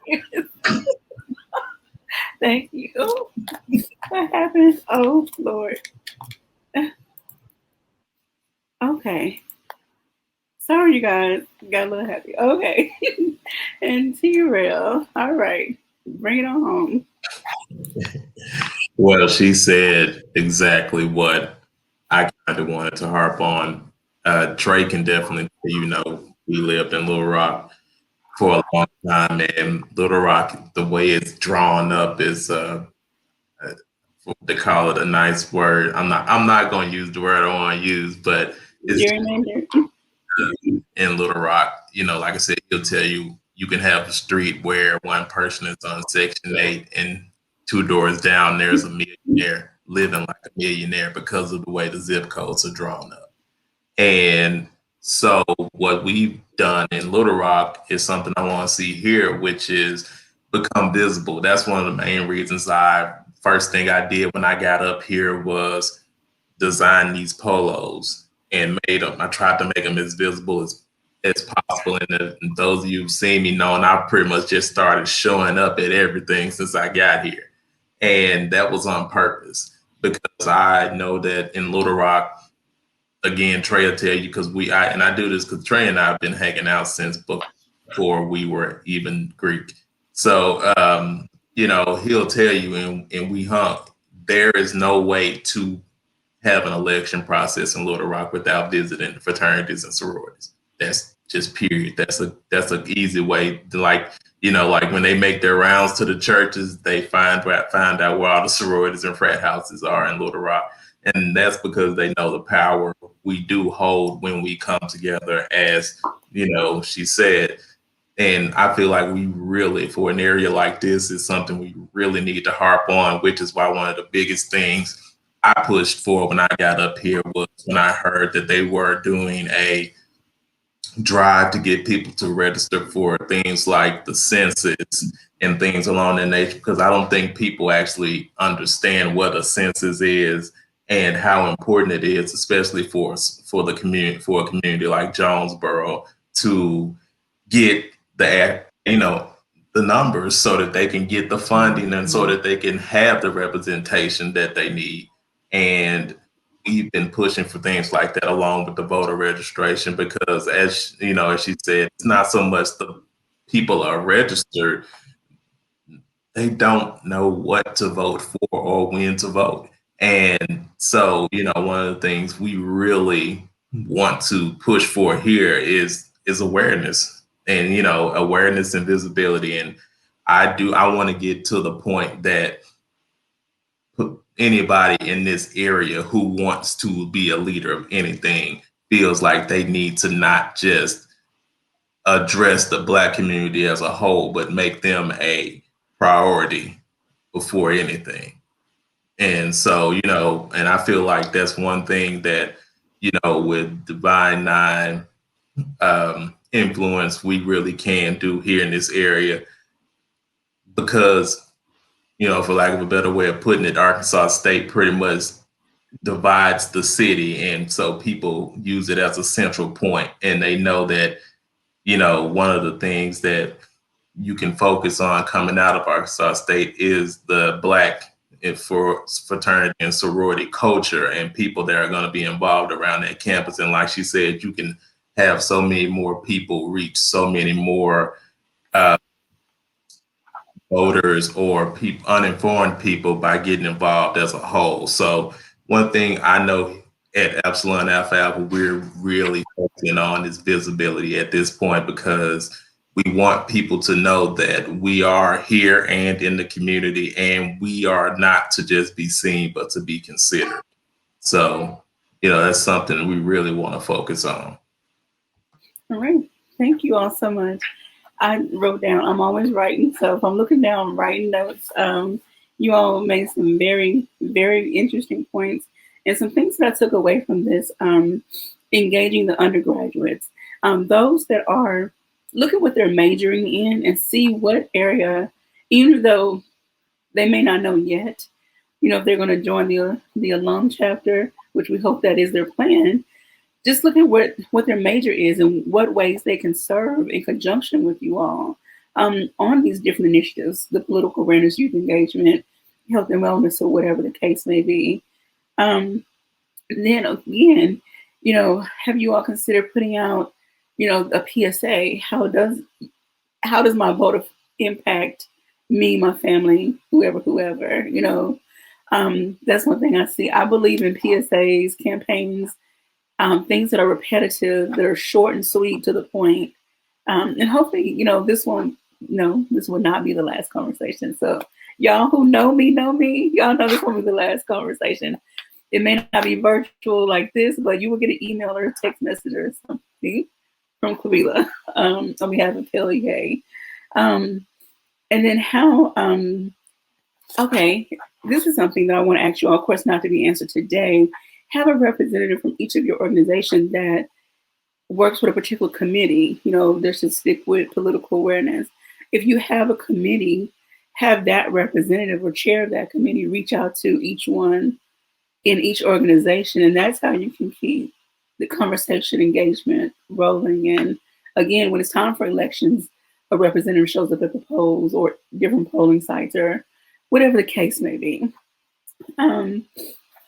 Thank you. What happened? Oh, Lord. Okay. Sorry, you guys got a little happy. Okay. And Terrell, all right. Bring it on home. Well, she said exactly what I kind of wanted to harp on. Trey can definitely, we lived in Little Rock for a long time, and Little Rock, the way it's drawn up is, they call it a nice word. I'm not going to use the word I want to use, but it's in Little Rock, like I said, he'll tell you you can have a street where one person is on Section 8 and 2 doors down there's a millionaire living like a millionaire because of the way the zip codes are drawn up. And so what we've done in Little Rock is something I want to see here, which is become visible. That's one of the main reasons first thing I did when I got up here was design these polos and made them. I tried to make them as visible as possible. And those of you who've seen me know, and I pretty much just started showing up at everything since I got here. And that was on purpose because I know that in Little Rock, again, Trey will tell you, because I do this because Trey and I have been hanging out since before we were even Greek. So, he'll tell you, and we hung. There is no way to have an election process in Little Rock without visiting fraternities and sororities. That's just period. That's an easy way to, like when they make their rounds to the churches, they find out where all the sororities and frat houses are in Little Rock. And that's because they know the power we do hold when we come together, as she said. And I feel like we really, for an area like this, is something we really need to harp on, which is why one of the biggest things I pushed for when I got up here was when I heard that they were doing a drive to get people to register for things like the census and things along that nature, because I don't think people actually understand what a census is and how important it is, especially for the community, for a community like Jonesboro, to get the numbers so that they can get the funding and so that they can have the representation that they need. And we've been pushing for things like that along with the voter registration, because as she said, it's not so much the people are registered, they don't know what to vote for or when to vote. And so, one of the things we really want to push for here is awareness and, awareness and visibility. And I want to get to the point that anybody in this area who wants to be a leader of anything feels like they need to not just address the Black community as a whole, but make them a priority before anything. And so, and I feel like that's one thing that, with Divine Nine influence, we really can do here in this area, because, for lack of a better way of putting it, Arkansas State pretty much divides the city. And so people use it as a central point, and they know that, one of the things that you can focus on coming out of Arkansas State is the Black for fraternity and sorority culture and people that are going to be involved around that campus. And like she said, you can have so many more people reach so many more voters or uninformed people by getting involved as a whole. So one thing I know at Epsilon Alpha Alpha, we're really focusing on is visibility at this point, because we want people to know that we are here and in the community, and we are not to just be seen, but to be considered. So, that's something we really want to focus on. All right. Thank you all so much. I wrote down, I'm always writing. So if I'm looking down, writing notes, you all made some very, very interesting points and some things that I took away from this, engaging the undergraduates, those that are, look at what they're majoring in and see what area, even though they may not know yet, if they're going to join the alum chapter, which we hope that is their plan. Just look at what their major is and what ways they can serve in conjunction with you all on these different initiatives, the political awareness, youth engagement, health and wellness, or whatever the case may be. Then again, have you all considered putting out, a PSA? How does my vote impact me, my family, whoever? That's one thing I see. I believe in PSAs, campaigns, things that are repetitive, that are short and sweet to the point. And hopefully, this will not be the last conversation. So y'all who know me, y'all know this will be the last conversation. It may not be virtual like this, but you will get an email or a text message or something. from Quilla on behalf of Kelly. And then how, okay, this is something that I want to ask you all, of course, not to be answered today. Have a representative from each of your organizations that works with a particular committee. You know, they should stick with political awareness. If you have a committee, have that representative or chair of that committee reach out to each one in each organization. And that's how you can keep the conversation engagement rolling. And again, when it's time for elections, a representative shows up at the polls or different polling sites or whatever the case may be. And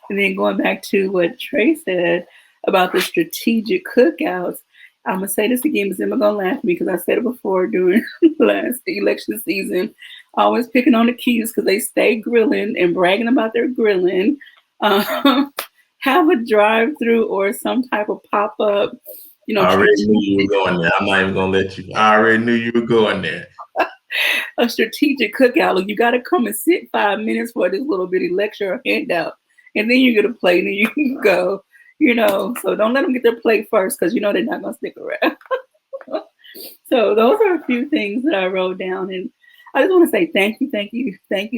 then going back to what Trey said about the strategic cookouts, I'm going to say this again, but Emma going to laugh at me because I said it before during last election season. Always picking on the Keys because they stay grilling and bragging about their grilling. Have a drive-through or some type of pop-up. You know, I already knew you were going there. I'm not even going to let you. I already knew you were going there. A strategic cookout. Look, you got to come and sit 5 minutes for this little bitty lecture or handout. And then you get a plate and you can go. You know, so don't let them get their plate first because you know they're not going to stick around. So those are a few things that I wrote down. And I just want to say thank you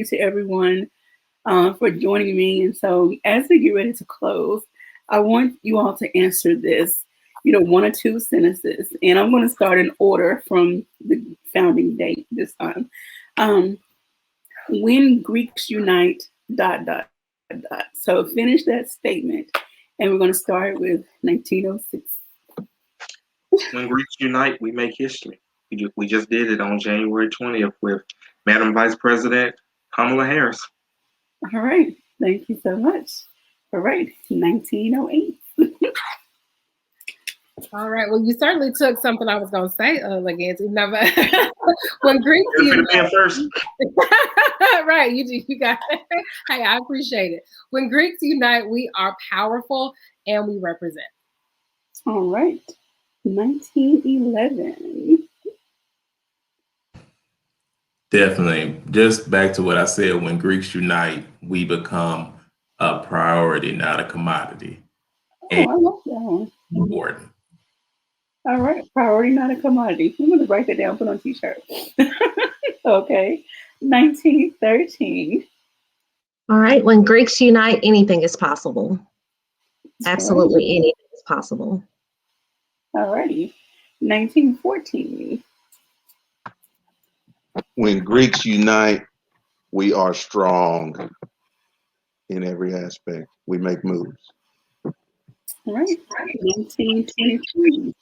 to everyone for joining me. And so as we get ready to close, I want you all to answer this, you know, 1 or 2 sentences. And I'm going to start in order from the founding date this time. When Greeks unite, ... So finish that statement. And we're going to start with 1906. When Greeks unite, we make history. We just did it on January 20th with Madam Vice President Kamala Harris. All right. Thank you so much. All right. 1908. All right. Well, you certainly took something I was going to say, Legacy. When Greeks unite, first. Right, you got it. Hey, I appreciate it. When Greeks unite, we are powerful and we represent. All right. 1911. Definitely. Just back to what I said, when Greeks unite, we become a priority, not a commodity. Oh, I love that one. Important. All right. Priority, not a commodity. I'm going to write that down, put on t-shirt. Okay. 1913. All right. When Greeks unite, anything is possible. Absolutely anything is possible. All righty. 1914. When Greeks unite, we are strong in every aspect. We make moves. All right. 1923.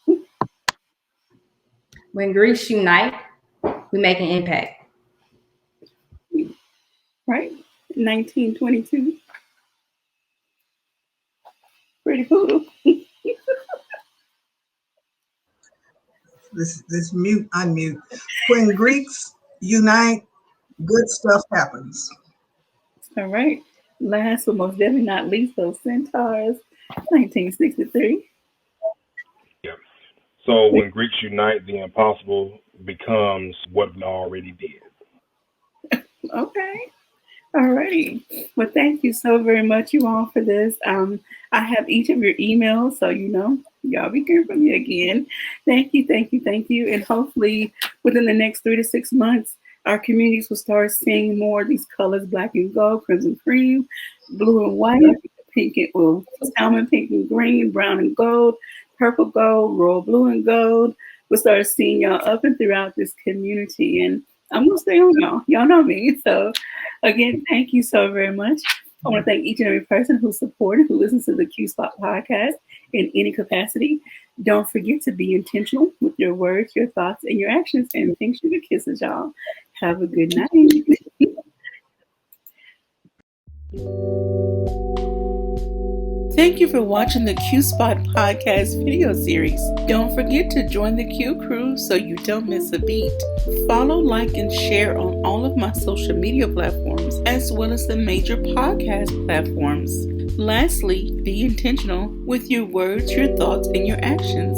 When Greeks unite, we make an impact. Right. 1922. Pretty poodle. This mute, unmute. When Greeks unite, good stuff happens. All right. Last but most definitely not least, those centaurs. 1963. Yeah. So when Greeks unite, the impossible becomes what we already did. Okay. All righty. Well, thank you so very much, you all, for this. I have each of your emails, so you know, y'all be hearing from me again. Thank you. And hopefully within the next 3 to 6 months, our communities will start seeing more of these colors: black and gold, crimson cream, blue and white, pink and salmon, pink and green, brown and gold, purple gold, royal blue and gold. We'll start seeing y'all up and throughout this community. And I'm going to stay on y'all. Y'all know me. So again, thank you so very much. I want to thank each and every person who supported, who listens to the Q Spot podcast in any capacity. Don't forget to be intentional with your words, your thoughts, and your actions. And thanks for your kisses, y'all. Have a good night. Thank you for watching the Q Spot podcast video series. Don't forget to join the Q crew so you don't miss a beat. Follow, like, and share on all of my social media platforms, as well as the major podcast platforms. Lastly, be intentional with your words, your thoughts, and your actions.